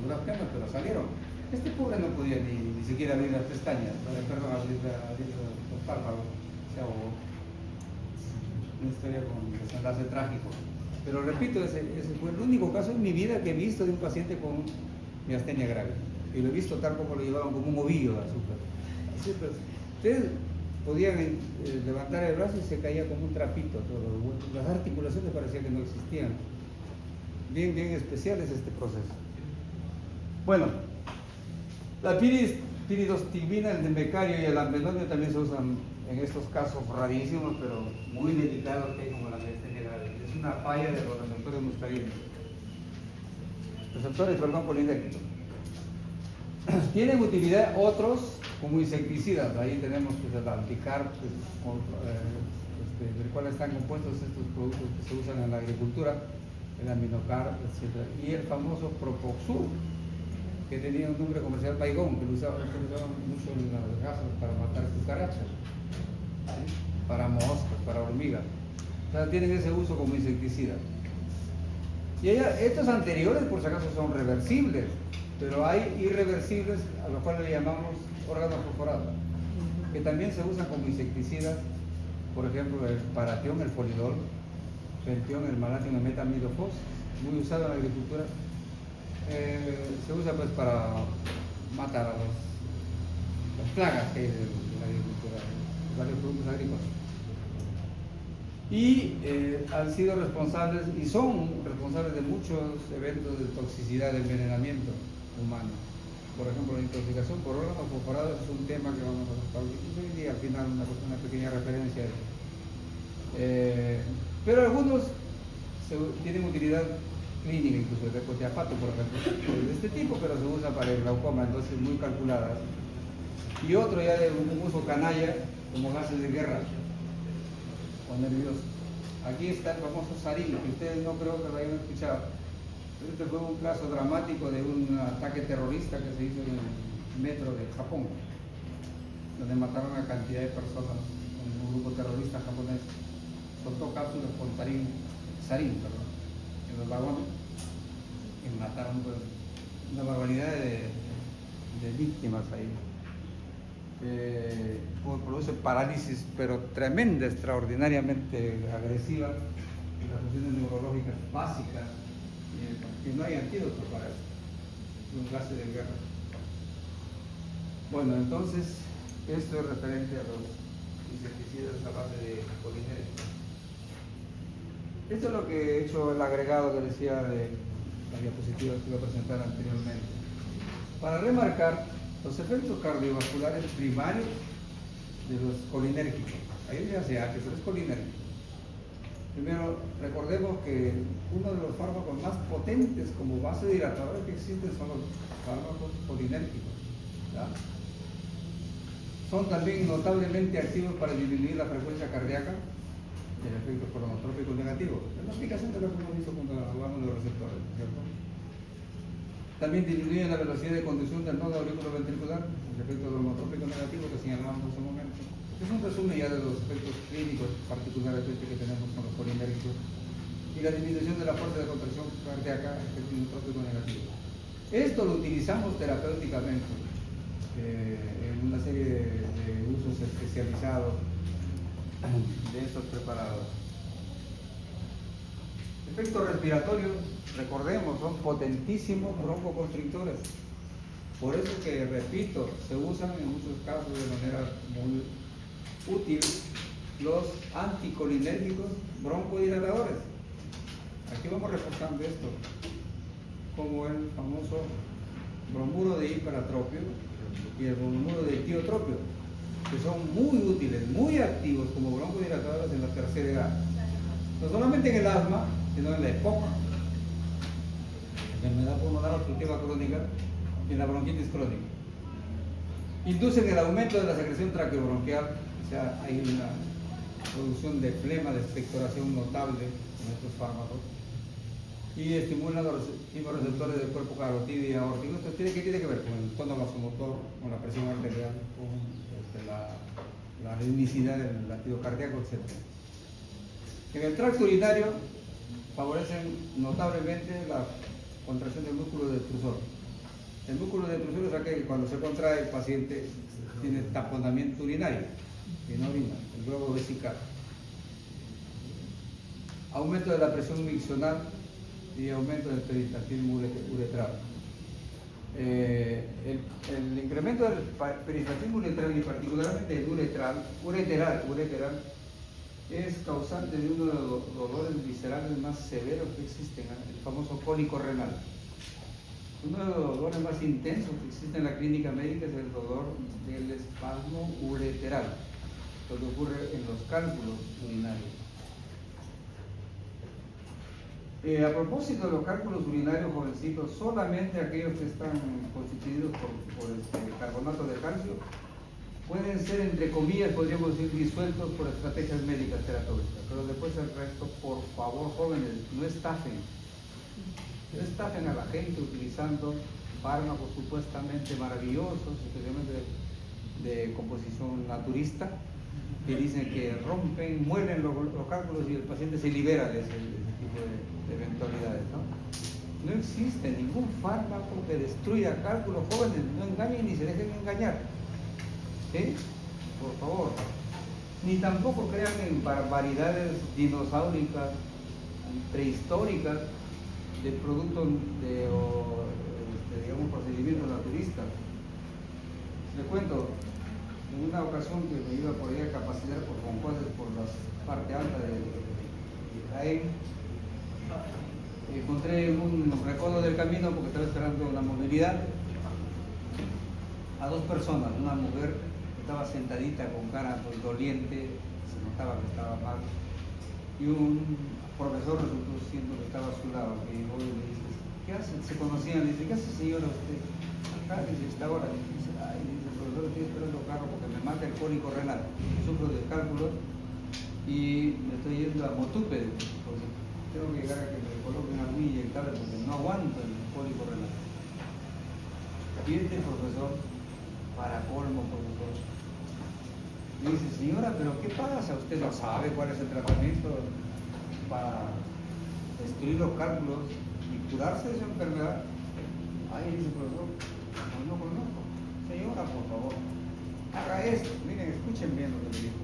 duras penas, pero salieron. Este pobre no podía ni siquiera abrir las pestañas, abrir los párpados, se ahogó. Una historia con desenlace trágico. Pero repito, ese fue el único caso en mi vida que he visto de un paciente con miastenia grave. Y lo he visto tal como lo llevaban, como un ovillo de azúcar. Así, pues, ustedes podían levantar el brazo y se caía como un trapito. Las articulaciones parecía que no existían. Bien especial es este proceso. Bueno, la piridostigmina, el becario y el ambenonio también se usan en estos casos rarísimos, pero muy delicados, que hay como la miastenia grave. Es una falla de los receptores muscarinos. Receptores, perdón, colinérgicos. Tienen utilidad otros como insecticidas. Ahí tenemos pues, el Alticar, del cual están compuestos estos productos que se usan en la agricultura, el aminocar, etc. Y el famoso Propoxur, que tenía un nombre comercial Baigón, que lo usaban mucho en las casas para matar cucarachas, ¿sí? Para moscas, para hormigas. O sea, tienen ese uso como insecticida. Y estos anteriores, por si acaso, son reversibles, pero hay irreversibles a los cuales le llamamos órganos fosforados, que también se usan como insecticidas, por ejemplo, el paratión, el folidol, pentión, el malatium, el metamidofos, muy usado en la agricultura. Se usa pues para matar a las plagas que hay de la agricultura, varios productos agrícolas. Y han sido responsables y son responsables de muchos eventos de toxicidad, de envenenamiento humano. Por ejemplo, la intoxicación por órganos fosforados es un tema que vamos a tratar hoy día, al final una pequeña referencia. Pero algunos tienen utilidad clínica, incluso el recotiapato, por ejemplo, de este tipo, pero se usa para el glaucoma, entonces muy calculadas. Y otro ya de un uso canalla, como gases de guerra o nerviosos. Aquí está el famoso sarín, que ustedes no creo que lo hayan escuchado. Este fue un caso dramático de un ataque terrorista que se hizo en el metro de Japón, donde mataron a cantidad de personas, un grupo terrorista japonés soltó cápsulas con sarín, en los vagones y mataron pues, una barbaridad de víctimas ahí. Produce parálisis, pero tremenda, extraordinariamente agresiva, y las funciones neurológicas básicas, que no hay antídoto para eso, es un gases de guerra. Bueno, entonces, esto es referente a los insecticidas a base de colinérgicos. Esto es lo que he hecho, el agregado que decía de la diapositiva que iba a presentar anteriormente, para remarcar los efectos cardiovasculares primarios de los colinérgicos. Ahí ya se hace, pero es colinérgico. Primero, recordemos que uno de los fármacos más potentes como vasodilatadores que existen son los fármacos colinérgicos, ¿ya? son también notablemente activos para disminuir la frecuencia cardíaca del efecto cronotrópico negativo. Es la explicación de lo que hemos visto cuando hablamos de los receptores, ¿cierto? También disminuyen la velocidad de conducción del nodo auriculoventricular, el efecto cronotrópico negativo que señalábamos hace un momento. Es un resumen ya de los efectos clínicos particulares que tenemos con los colinérgicos y la disminución de la fuerza de contracción cardíaca, efecto inotrópico negativo. Esto lo utilizamos terapéuticamente en una serie de usos especializados de estos preparados. Efectos respiratorios, recordemos, son potentísimos broncoconstrictores. Por eso que, repito, se usan en muchos casos de manera muy útil los anticolinérgicos broncodilatadores. Aquí vamos reforzando esto, como el famoso bromuro de hiperatropio y el bromuro de tiotropio, que son muy útiles, muy activos como broncodilatadores en la tercera edad. No solamente en el asma, sino en la EPOC, enfermedad pulmonar obstructiva crónica, y en la bronquitis crónica. Inducen el aumento de la secreción traqueobronquial, o sea, hay una producción de flema, de expectoración notable en estos fármacos, y estimulan los quimioreceptores del cuerpo carotídeo y aórtico. Esto ¿qué tiene que ver? Con el tono vasomotor, con la presión arterial, con la ritmicidad del latido cardíaco, etc. En el tracto urinario favorecen notablemente la contracción del músculo detrusor. El músculo detrusor es aquel que cuando se contrae el paciente tiene taponamiento urinario y no orina, el globo vesical. Aumento de la presión miccional y aumento del peristaltismo uretral. El incremento del peristaltismo uretral y particularmente el ureteral es causante de uno de los dolores viscerales más severos que existen, el famoso cólico renal. Uno de los dolores más intensos que existe en la clínica médica es el dolor del espasmo ureteral, lo que ocurre en los cálculos urinarios. A propósito de los cálculos urinarios, jovencitos, solamente aquellos que están constituidos por carbonato de calcio pueden ser, entre comillas, podríamos decir, disueltos por estrategias médicas terapéuticas, pero después el resto, por favor, jóvenes, no estafen a la gente utilizando fármacos supuestamente maravillosos, especialmente de composición naturista, que dicen que rompen, muelen los cálculos y el paciente se libera de ese tipo de eventualidades, ¿no? No existe ningún fármaco que destruya cálculos, jóvenes, no engañen ni se dejen engañar. ¿Sí? Por favor. Ni tampoco crean en barbaridades dinosauricas, prehistóricas, de productos digamos, procedimientos naturistas. Les cuento, en una ocasión que me iba por ahí a capacitar por Concoles, por la parte alta de Jaén, encontré un recodo del camino porque estaba esperando la movilidad a dos personas, una mujer que estaba sentadita con cara pues, doliente, se notaba que estaba mal, y un profesor resultó siendo que estaba a su lado, que llegó y le dice, ¿qué hace? Se conocían, le dice, ¿qué hace señora usted? Acá, dice, está ahora, dice, ay, dice, profesor, estoy esperando carro porque me mata el cólico renal, sufro de cálculos y me estoy yendo a Motupe, porque tengo que llegar a que me coloquen a mí inyectable porque no aguanto el cólico renal. Y este profesor, para colmo, profesor, le dice, señora, pero ¿qué pasa? ¿Usted no sabe cuál es el tratamiento para destruir los cálculos y curarse de esa enfermedad? Ay, dice el profesor, no conozco. Señora, por favor, haga esto. Miren, escuchen bien lo que le digo.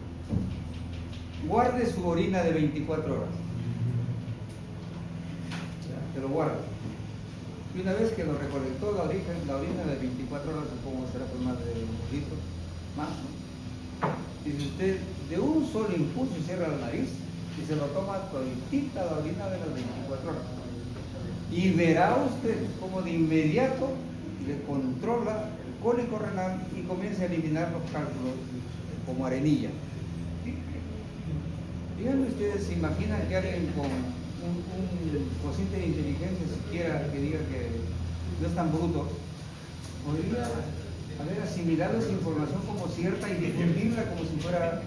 Guarde su orina de 24 horas. Que lo guarde. Y una vez que lo recolectó la orina de 24 horas, supongo que será por más de un litro, más, ¿no? Y si usted de un solo impulso cierra la nariz y se lo toma toditita la orina de las 24 horas. Y verá usted cómo de inmediato le controla el cólico renal y comienza a eliminar los cálculos como arenilla. Díganme ustedes, ¿se imaginan que alguien con un cociente de inteligencia siquiera que diga que no es tan bruto, podría haber asimilado esa información como cierta y difundirla como si fuera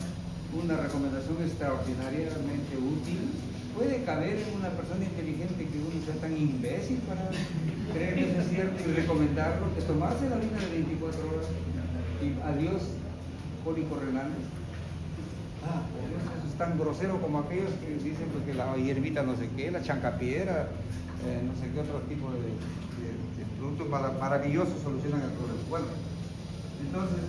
una recomendación extraordinariamente útil. ¿Puede caber en una persona inteligente que uno sea tan imbécil para creer que eso es cierto y recomendarlo, que tomarse la orina de 24 horas y adiós cólicos renales? Por Dios, eso es tan grosero como aquellos que dicen pues, que la hierbita no sé qué, la chancapiedra, no sé qué otro tipo de productos maravillosos solucionan el problema. Bueno, entonces,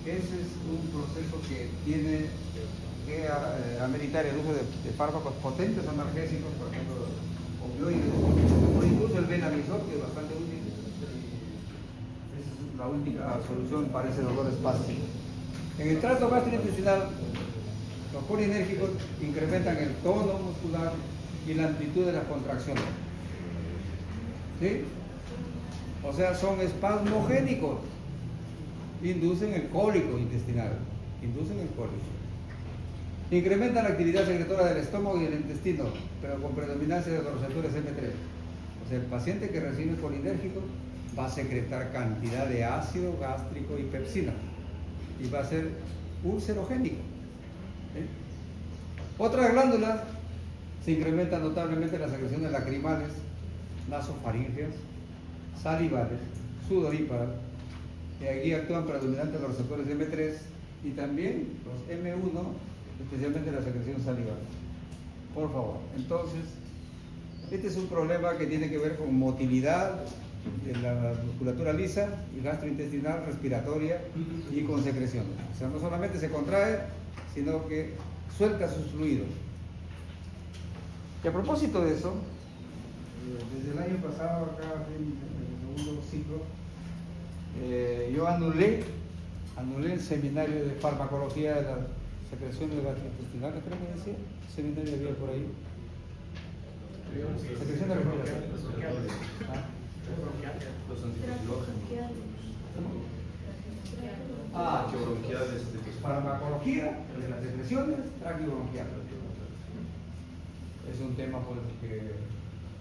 ese es un proceso que tiene que ameritar el uso de fármacos potentes analgésicos, por ejemplo, opioides, o incluso el Benalisor, que es bastante útil. Esa es la última solución para ese dolor espástico. En el trato gastrointestinal, los colinérgicos incrementan el tono muscular y la amplitud de las contracciones. ¿Sí? O sea, son espasmogénicos. Inducen el cólico intestinal. Incrementan la actividad secretora del estómago y del intestino, pero con predominancia de los receptores M3. O sea, el paciente que recibe colinérgico va a secretar cantidad de ácido gástrico y pepsina. Y va a ser ulcerogénico. ¿Sí? Otras glándulas se incrementan notablemente las secreciones lacrimales, nasofaríngeas, salivales, sudoríparas, que aquí actúan predominantemente los receptores M3 y también los M1, especialmente la secreción salival. Por favor, entonces, este es un problema que tiene que ver con motilidad de la musculatura lisa y gastrointestinal, respiratoria y con secreción. O sea, no solamente se contrae, sino que suelta sus fluidos. Y a propósito de eso, desde el año pasado, acá en el segundo ciclo, yo anulé el seminario de farmacología de las secreciones gastrointestinales, creo que decía, seminario había por ahí. Secreción de respiración. Los anticoagulógenos. Bronquiales. Farmacología de las secreciones traqueobronquiales. Es un tema por el que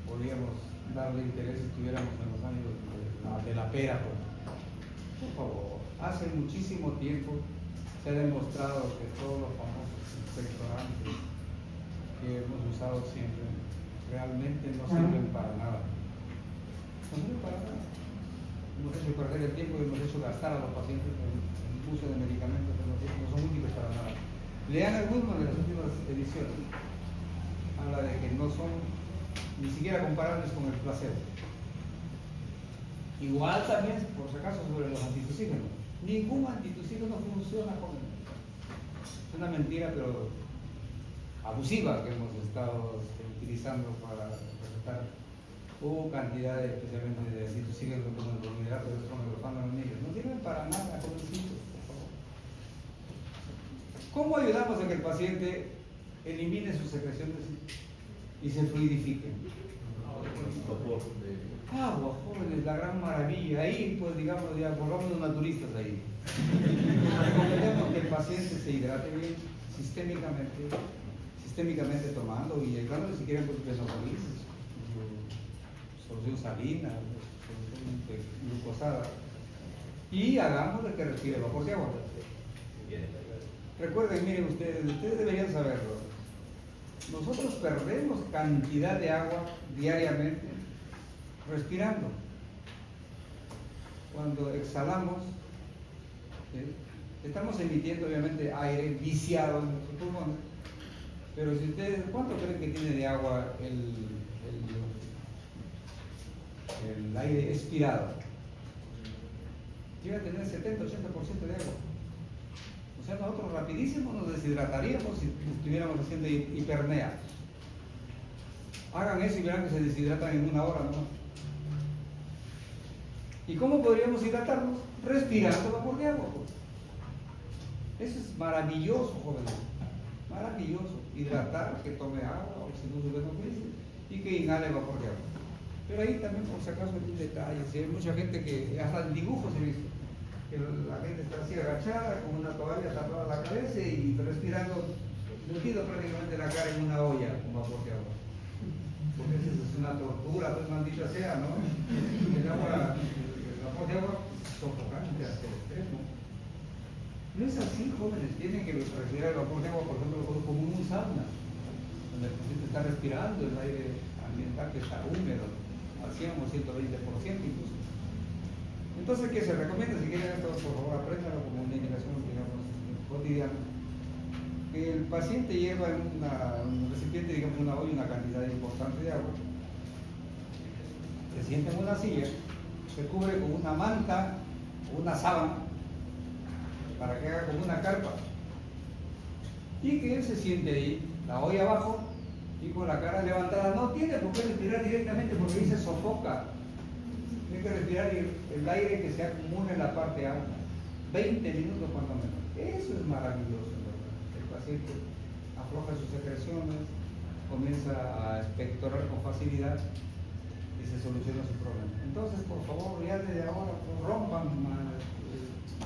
podríamos darle interés si estuviéramos en los años de la pera. Por favor, hace muchísimo tiempo se ha demostrado que todos los famosos inspectorantes que hemos usado siempre realmente no sirven para nada. No sirven para nada. Hemos hecho perder el tiempo y hemos hecho gastar a los pacientes en uso de medicamentos que no son útiles para nada. Lean el Goodman de las últimas ediciones. Habla de que no son ni siquiera comparables con el placebo. Igual también, por si acaso, sobre los antitusígenos. Ningún antitusígeno funciona con él. Es una mentira, pero abusiva que hemos estado utilizando para recetar cantidad, especialmente de antitusígenos como el bromhidrato, como el grafeno en ellos. No sirven para nada, jovencitos, por favor. ¿Cómo ayudamos a que el paciente elimine sus secreciones y se fluidifique? Agua, jóvenes, la gran maravilla. Ahí, pues digamos, ya volvamos los naturistas ahí. Recomendamos que el paciente se hidrate bien, sistémicamente tomando y ayudándole si quieren con fenofolís, solución salina, solución glucosada. Y hagámosle que respire vapor de agua. Recuerden, miren ustedes deberían saberlo. Nosotros perdemos cantidad de agua diariamente respirando. Cuando exhalamos, estamos emitiendo obviamente aire viciado en nuestros pulmones, pero si ustedes, ¿cuánto creen que tiene de agua el aire expirado? Llega a tener 70-80% de agua. O sea, nosotros rapidísimo nos deshidrataríamos si estuviéramos haciendo hipernea. Hagan eso y verán que se deshidratan en 1 hora, ¿no? ¿Y cómo podríamos hidratarnos? Respirando vapor de agua. Pues. Eso es maravilloso, jóvenes. Maravilloso. Hidratar, que tome agua, o si no se ve y que inhale vapor de agua. Pero ahí también, por si acaso, hay un detalle. Si hay mucha gente que, hasta en dibujos he visto, que la gente está así agachada, con una toalla tapada la cabeza y respirando, metido prácticamente la cara en una olla con vapor de agua. Porque eso es una tortura, pues maldita sea, ¿no? El vapor de agua sofocante hasta el extremo. No es así, jóvenes, tienen que respirar el vapor de agua, por ejemplo, como en un sauna, donde el paciente está respirando el aire ambiental que está húmedo, al 100 o 120% incluso. Entonces, ¿qué se recomienda? Si quieren esto, por favor, apréndanlo como una indicación, digamos, cotidiana. Que el paciente lleva en un recipiente, digamos, una olla, una cantidad importante de agua, se sienta en una silla, se cubre con una manta o una sábana, para que haga como una carpa, y que él se siente ahí, la olla abajo y con la cara levantada. No tiene por qué respirar directamente porque ahí se sofoca. Tiene que respirar el aire que se acumula en la parte alta, 20 minutos cuando menos. Eso es maravilloso, ¿verdad? El paciente afloja sus secreciones, comienza a expectorar con facilidad y se soluciona su problema. Entonces, por favor, ya desde ahora rompan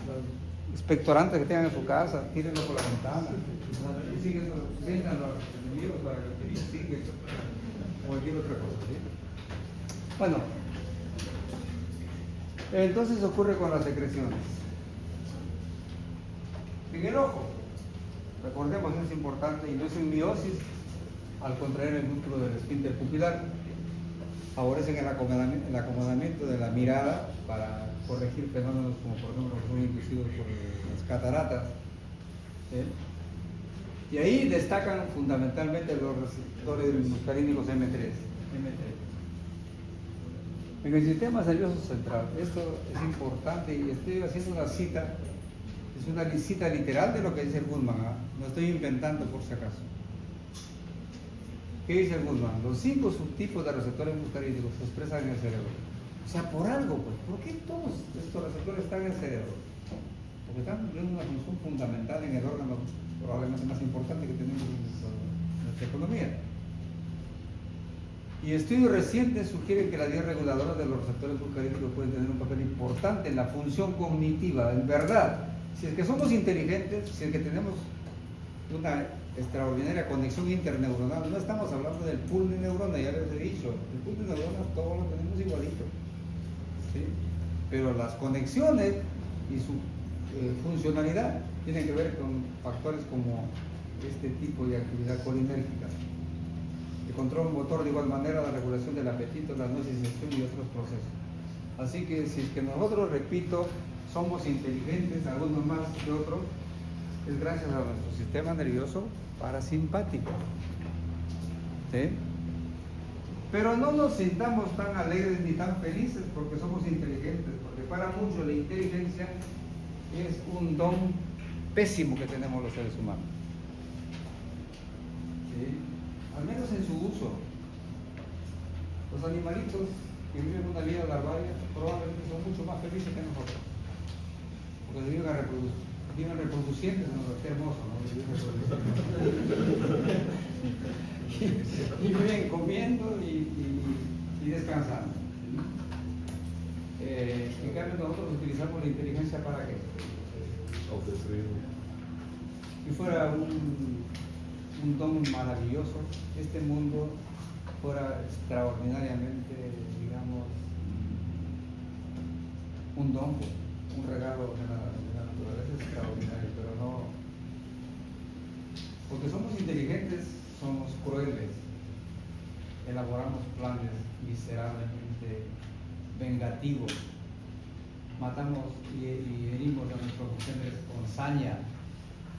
los expectorantes que tengan en su casa, tírenlo por la ventana, sientan los enemigos para que ellos sigan o cualquier otra cosa. ¿Sí? Bueno, entonces ocurre con las secreciones. En el ojo, recordemos, es importante, induce en miosis al contraer el músculo del esfínter pupilar, favorecen el acomodamiento de la mirada para corregir fenómenos como por ejemplo los muy inducidos por las cataratas. Y ahí destacan fundamentalmente los receptores muscarínicos M3. En el sistema nervioso central, esto es importante y estoy haciendo una cita, es una cita literal de lo que dice el Goodman, ¿eh? No estoy inventando por si acaso. ¿Qué dice el Goodman? Los 5 subtipos de receptores muscarínicos se expresan en el cerebro. O sea, por algo, pues. ¿Por qué todos estos receptores están en el cerebro? Porque están cumpliendo una función fundamental en el órgano probablemente más importante que tenemos en nuestra economía. Y estudios recientes sugieren que las vías reguladoras de los receptores muscarínicos pueden tener un papel importante en la función cognitiva. En verdad, si es que somos inteligentes, si es que tenemos una extraordinaria conexión interneuronal, no estamos hablando del pool de neuronas, ya les he dicho, el pool de neuronas todos lo tenemos igualito, ¿sí? Pero las conexiones y su funcionalidad tienen que ver con factores como este tipo de actividad colinérgica, el control motor, de igual manera la regulación del apetito, la nocicepción y otros procesos. Así que si es que nosotros, repito, somos inteligentes, algunos más que otros, es gracias a nuestro sistema nervioso parasimpático. ¿Sí? Pero no nos sintamos tan alegres ni tan felices porque somos inteligentes, porque para muchos la inteligencia es un don pésimo que tenemos los seres humanos. ¿Sí? Al menos en su uso. Los animalitos que viven una vida larvaria probablemente son mucho más felices que nosotros, porque se viven a reproducir. Viven reproduciendo, ¿no? Qué hermoso, ¿no? Y viven comiendo y descansando. En cambio nosotros utilizamos la inteligencia ¿para qué? Si fuera un don maravilloso, este mundo fuera extraordinariamente, digamos, un don, un regalo de la naturaleza extraordinario, pero no, porque somos inteligentes, somos crueles, elaboramos planes miserablemente vengativos, matamos y herimos a nuestros congéneres con saña.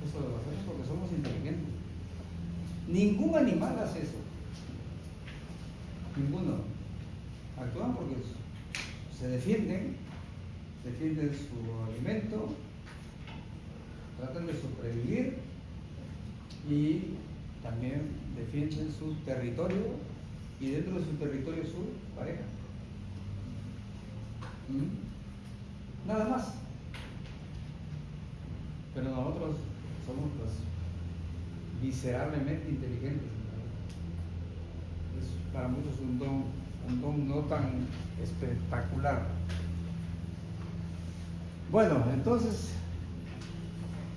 Eso lo hacemos porque somos inteligentes. Ningún animal hace eso, ninguno. Actúan porque se defienden su alimento, tratan de sobrevivir y también defienden su territorio y dentro de su territorio su pareja. Nada más. Pero nosotros somos pues, miserablemente inteligentes. Es para muchos un don no tan espectacular. Bueno, entonces,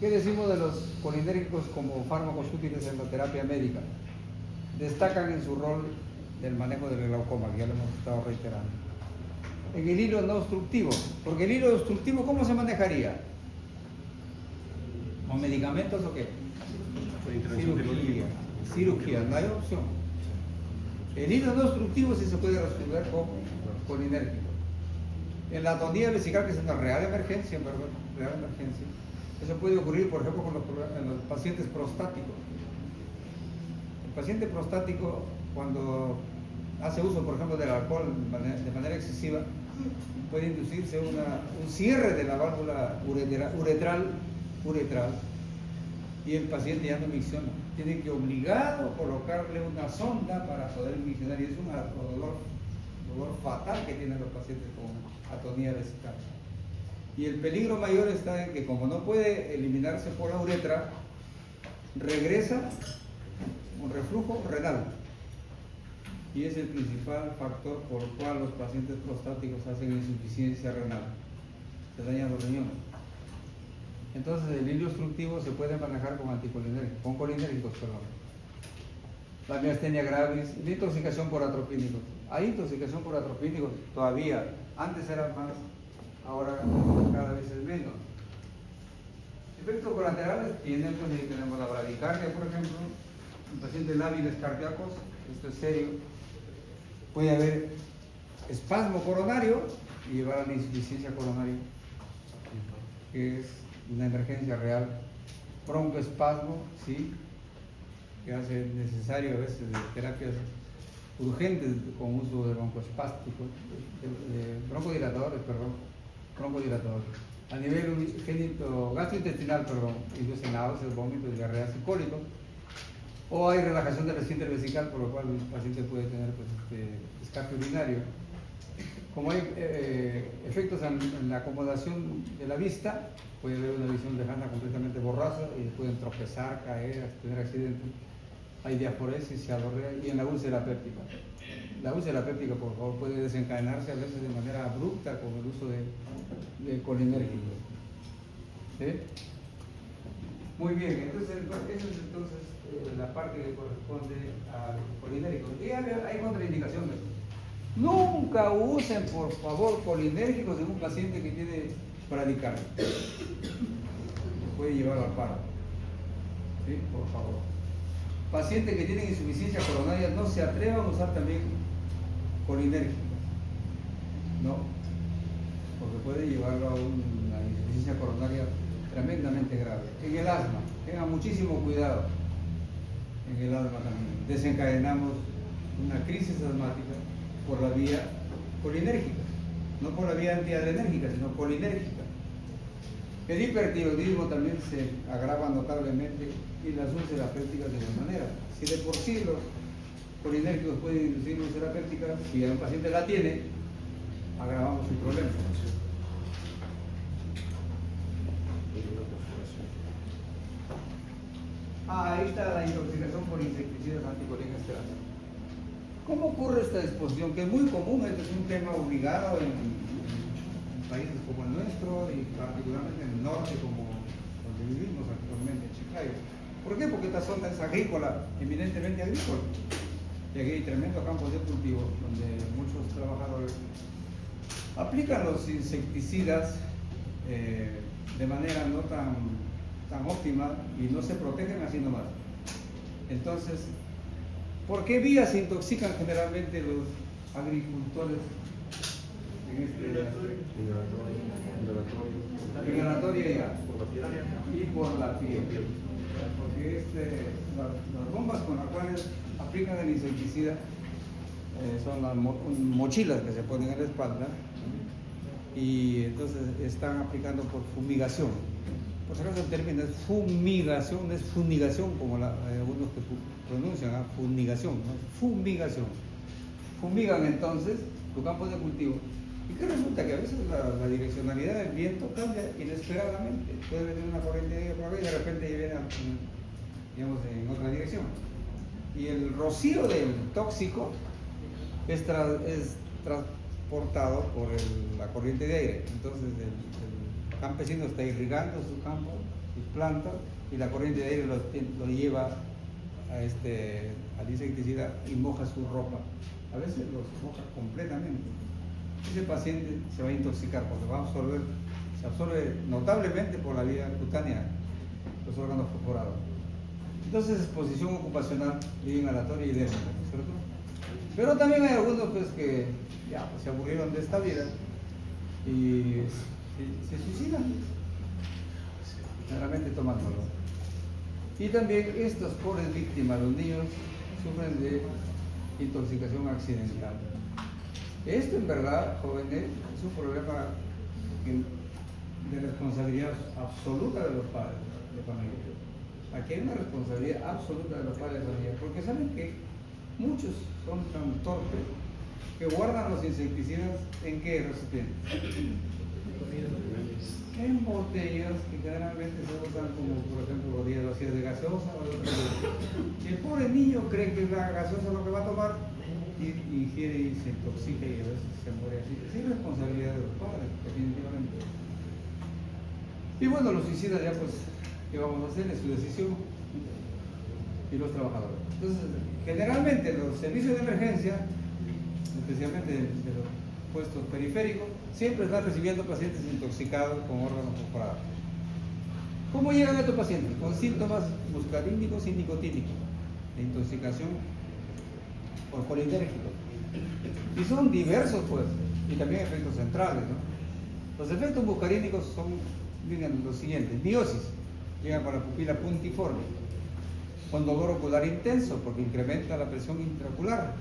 ¿qué decimos de los colinérgicos como fármacos útiles en la terapia médica? Destacan en su rol del manejo del glaucoma, que ya lo hemos estado reiterando. en el hilo no obstructivo. Porque el hilo obstructivo, ¿cómo se manejaría? ¿Con medicamentos o qué? Cirugía. Cirugía, no hay opción. El hilo no obstructivo sí se puede resolver con colinérgico. En la atonía vesical, que es una real emergencia, real emergencia, eso puede ocurrir, por ejemplo, en los pacientes prostáticos. El paciente prostático, cuando hace uso, por ejemplo, del alcohol de manera excesiva, puede inducirse un cierre de la válvula uretral, y el paciente ya no micciona. Tiene que obligado colocarle una sonda para poder miccionar, y es un dolor fatal que tienen los pacientes con atonía vesical. Y el peligro mayor está en que, como no puede eliminarse por la uretra, regresa un reflujo renal. Y es el principal factor por el cual los pacientes prostáticos hacen insuficiencia renal. Se dañan los riñones. Entonces el hilo obstructivo se puede manejar con colinérgicos. La miastenia gravis, la intoxicación por atropínicos. Hay intoxicación por atropínicos todavía. Antes eran más, ahora cada vez es menos. Efectos colaterales tienen, pues ahí tenemos la bradicardia, por ejemplo, en pacientes lábiles cardíacos, esto es serio. Puede haber espasmo coronario y llevar a la insuficiencia coronaria, que es una emergencia real. Broncoespasmo, sí, que hace necesario a veces de terapias urgentes con uso de broncoespásticos, broncodilatadores. A nivel gastrointestinal, induce náuseas, vómitos, diarreas y cólicos. O hay relajación del esfínter vesical, por lo cual el paciente puede tener escape urinario. Como hay efectos en la acomodación de la vista, puede haber una visión lejana completamente borrosa y pueden tropezar, caer, tener accidentes. Hay diaforesis, cialorrea, y en la úlcera péptica. La úlcera péptica, por favor, puede desencadenarse a veces de manera abrupta con el uso de colinérgicos. ¿Sí? Muy bien, entonces esa es la parte que corresponde al colinérgico. Y hay contraindicaciones. Nunca usen, por favor, colinérgicos en un paciente que tiene bradicardia. Puede llevar al paro. ¿Sí? Por favor. Pacientes que tienen insuficiencia coronaria no se atrevan a usar también colinérgicos. No, porque puede llevarlo a una insuficiencia coronaria tremendamente grave. En el asma, tengan muchísimo cuidado. En el asma también desencadenamos una crisis asmática por la vía colinérgica, no por la vía antiadrenérgica, sino colinérgica. El hipertiroidismo también se agrava notablemente y las úlceras pépticas de igual manera. Si de por sí los colinérgicos pueden inducir úlcera péptica, si un paciente la tiene, agravamos el problema. Ahí está la intoxicación por insecticidas anticolinesteroles. ¿Cómo ocurre esta exposición? Que es muy común, este es un tema obligado en países como el nuestro y particularmente en el norte, como donde vivimos actualmente, en Chiclayo. ¿Por qué? Porque esta zona es agrícola, eminentemente agrícola. Y aquí hay tremendos campos de cultivo donde muchos trabajadores aplican los insecticidas de manera no tan óptima y no se protegen así nomás. Entonces, ¿por qué vías se intoxican generalmente los agricultores en este inhalatoria y por la piel? Porque las bombas con las cuales aplican el insecticida son las mochilas que se ponen en la espalda, y entonces están aplicando por fumigación. Por si acaso el término es fumigación, no es funigación como algunos que pronuncian, fumigación, ¿no? Fumigación. Fumigan entonces tu campo de cultivo. Y que resulta que a veces la direccionalidad del viento cambia inesperadamente. Puede venir una corriente de por ahí y de repente viene en otra dirección. Y el rocío del tóxico es transportado por la corriente de aire. Entonces el campesino está irrigando su campo, sus plantas, y la corriente de aire lo lleva al insecticida y moja su ropa. A veces los moja completamente. ese paciente se va a intoxicar porque va a absorber, se absorbe notablemente por la vía cutánea los órganos perforados. Entonces, exposición ocupacional y inhalatoria y dermis, ¿no es cierto? Pero también hay algunos pues, que ya pues, se aburrieron de esta vida y se suicidan, generalmente tomándolo. Y también estas pobres víctimas, los niños, sufren de intoxicación accidental. Esto en verdad, jóvenes, es un problema de responsabilidad absoluta de los padres de familia. Aquí hay una responsabilidad absoluta de los padres de familia, porque saben que muchos son tan torpes que guardan los insecticidas en qué recipientes. En botellas que generalmente se usan como por ejemplo botellas vacías de gaseosa o de otra cosa. El pobre niño cree que es la gaseosa lo que va a tomar y ingiere y se intoxica y a veces se muere así. Es irresponsabilidad de los padres, definitivamente. Y bueno, los suicidas ya pues, ¿qué vamos a hacer? Es su decisión. Y los trabajadores. Entonces, generalmente los servicios de emergencia, especialmente de los puestos periféricos, siempre están recibiendo pacientes intoxicados con órganos perforados. ¿Cómo llegan estos pacientes? Con síntomas muscarínicos y nicotínicos de intoxicación por colinérgicos. Y son diversos, pues, y también efectos centrales, ¿no? Los efectos muscarínicos son, miren, los siguientes: miosis, llegan con la pupila puntiforme, con dolor ocular intenso, porque incrementa la presión intraocular,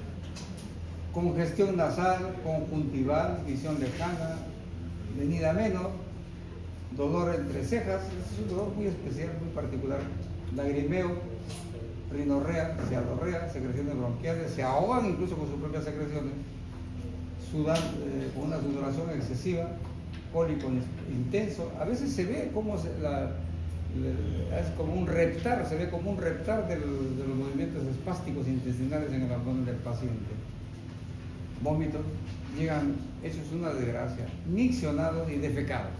congestión nasal, conjuntival, visión lejana, venida menos, dolor entre cejas, es un dolor muy especial, muy particular, lagrimeo, rinorrea, cialorrea, secreciones bronquiales, se ahogan incluso con sus propias secreciones, sudan con una sudoración excesiva, cólico intenso. A veces se ve como es como un reptar, se ve como un reptar de los movimientos espásticos intestinales en el abdomen del paciente. Vómitos, llegan hechos una desgracia, miccionados y defecados.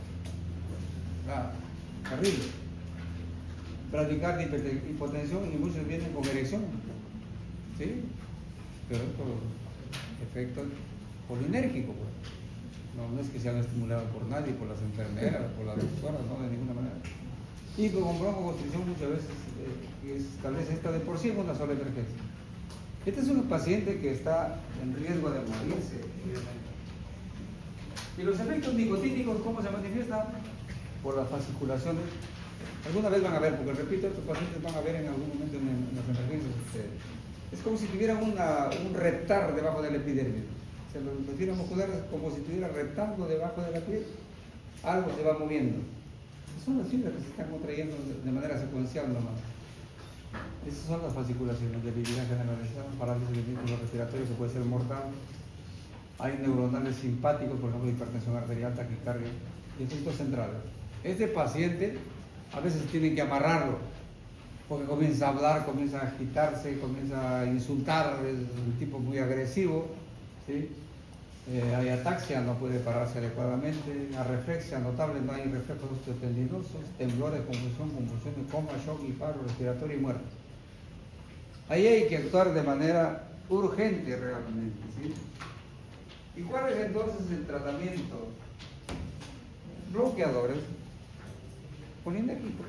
Terrible. Bradicardia, hipotensión, y muchos vienen con erección. ¿Sí? Pero es por efecto colinérgico, pues. No es que sean estimulados por nadie, por las enfermeras, por las doctoras, no, de ninguna manera. Y con broncoconstricción muchas veces establece esta de por sí en una sola emergencia. Este es un paciente que está en riesgo de morirse. Y los efectos nicotínicos, ¿cómo se manifiestan? Por las fasciculaciones. Alguna vez van a ver, porque repito, estos pacientes van a ver en algún momento en las emergencias. Es como si tuvieran un reptar debajo del epidermis. Se lo refieren musculares como si estuviera reptando debajo de la piel. Algo se va moviendo. Son las fibras que se están contrayendo de manera secuencial nomás. Esas son las fasciculaciones, debilidad generalizada, parálisis del vínculo respiratorio que puede ser mortal. Hay neuronales simpáticos, por ejemplo, hipertensión arterial, taquicardia y efectos centrales. Este paciente a veces tienen que amarrarlo porque comienza a hablar, comienza a agitarse, comienza a insultar, es un tipo muy agresivo, ¿sí? Hay ataxia, no puede pararse adecuadamente, arreflexia notable, no hay reflejos osteotendinosos, temblores, convulsiones, coma, shock y paro respiratorio y muerte. Ahí hay que actuar de manera urgente realmente, ¿sí? ¿Y cuál es entonces el tratamiento? Bloqueadores colinérgicos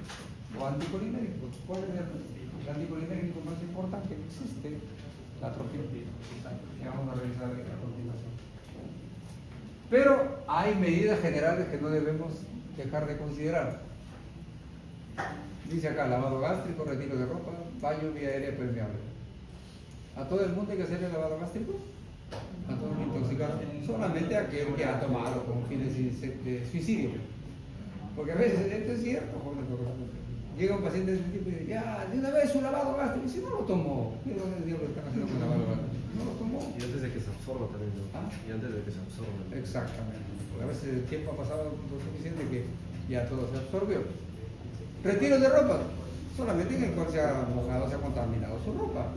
o anticolinérgicos. ¿Cuál es el anticolinérgico más importante que existe? La atropina, que vamos a revisar a continuación. Pero hay medidas generales que no debemos dejar de considerar. Dice acá: lavado gástrico, retiro de ropa, baño vía aérea permeable. ¿A todo el mundo hay que hacerle lavado gástrico? ¿A todo el intoxicado? Solamente a aquel que ha tomado con fines de suicidio. Porque a veces, esto es cierto, joven, llega un paciente de este tipo y dice: ya, de una vez su lavado gástrico. Y si no lo tomó, ¿qué diablos están haciendo con el lavado gástrico? No lo tomó. Y antes de que se absorba también, ¿no? ¿Ah? Y antes de que se absorba. Exactamente. Porque a veces el tiempo ha pasado lo suficiente que ya todo se absorbió. Retiro de ropa. Solamente en el cual se ha mojado, se ha contaminado su ropa.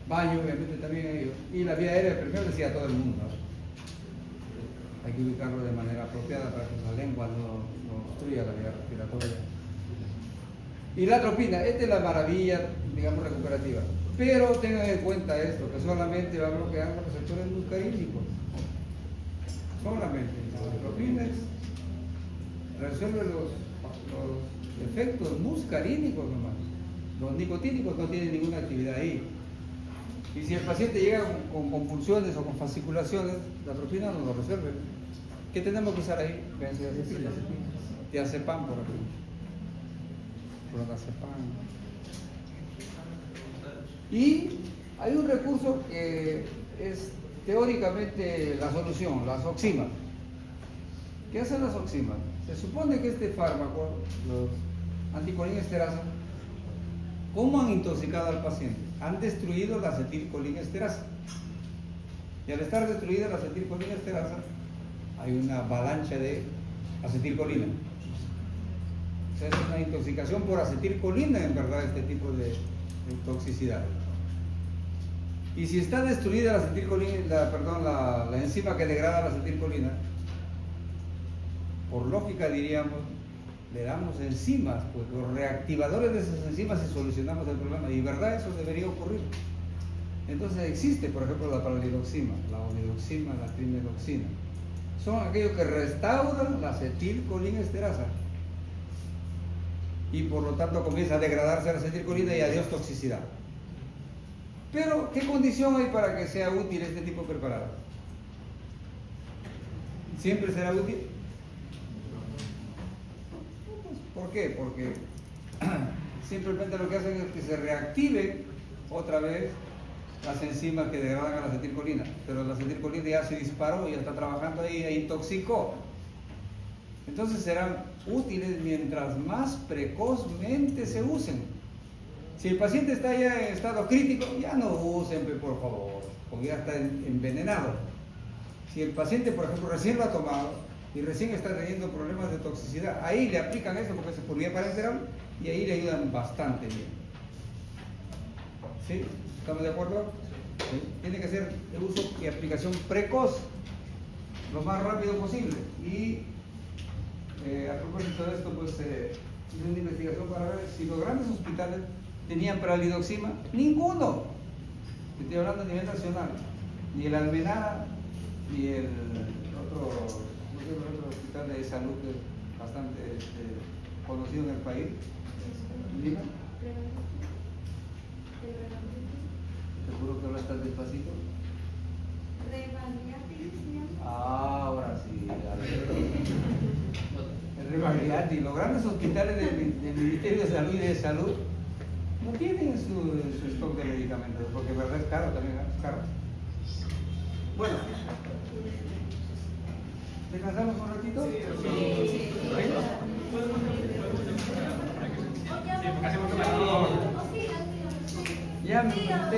Baño, obviamente, también ellos. Y la vía aérea permeable decía a todo el mundo. Hay que ubicarlo de manera apropiada para que la lengua no obstruya la vía respiratoria. Y la atropina, esta es la maravilla, digamos, recuperativa. Pero tengan en cuenta esto, que solamente va a bloquear los receptores muscarínicos. Solamente. Los Profinex resuelve los efectos muscarínicos nomás. Los nicotínicos no tienen ninguna actividad ahí. Y si el paciente llega con compulsiones o con fasciculaciones, la atropina no lo resuelve. ¿Qué tenemos que usar ahí? Benzodiazepina, diazepam, por ejemplo. Clonazepam. Y hay un recurso que es teóricamente la solución, la Soxima. ¿Qué hacen las Soxima? Se supone que este fármaco, los anticolinesterazas, ¿cómo han intoxicado al paciente? Han destruido la acetilcolinesterasa. Y al estar destruida la acetilcolinesterasa, hay una avalancha de acetilcolina. O sea, es una intoxicación por acetilcolina, en verdad, este tipo de toxicidad. Y si está destruida la acetilcolina, la enzima que degrada la acetilcolina, por lógica diríamos, le damos enzimas, pues los reactivadores de esas enzimas y solucionamos el problema. Y verdad, eso debería ocurrir. Entonces existe, por ejemplo, la paralidoxima, la onidoxima, la trimedoxina. Son aquellos que restauran la acetilcolinesterasa. Y por lo tanto comienza a degradarse la acetilcolina y adiós toxicidad. Pero, ¿qué condición hay para que sea útil este tipo de preparado? ¿Siempre será útil? ¿Por qué? Porque simplemente lo que hacen es que se reactiven otra vez las enzimas que degradan a la acetilcolina. Pero la acetilcolina ya se disparó, ya está trabajando ahí, ya intoxicó. Entonces serán útiles mientras más precozmente se usen. Si el paciente está ya en estado crítico, ya no usen, por favor, porque ya está envenenado. Si el paciente, por ejemplo, recién lo ha tomado y recién está teniendo problemas de toxicidad, ahí le aplican esto porque es poliparenteral y ahí le ayudan bastante bien. ¿Sí? ¿Estamos de acuerdo? ¿Sí? Tiene que ser el uso y aplicación precoz, lo más rápido posible. Y a propósito de esto, pues hice una investigación para ver si los grandes hospitales tenían paralidoxima. Ninguno. Estoy hablando a nivel nacional. Ni el Almenara, ni el otro hospital de salud que es bastante conocido en el país. ¿Dime? ¿Seguro que hablas tan despacito? Ahora sí. El Revaliati. Los grandes hospitales del Ministerio de Salud y de Salud no tienen su stock de medicamentos, porque en verdad es caro también, es caro. Bueno, ¿descansamos un ratito? Sí. Ya me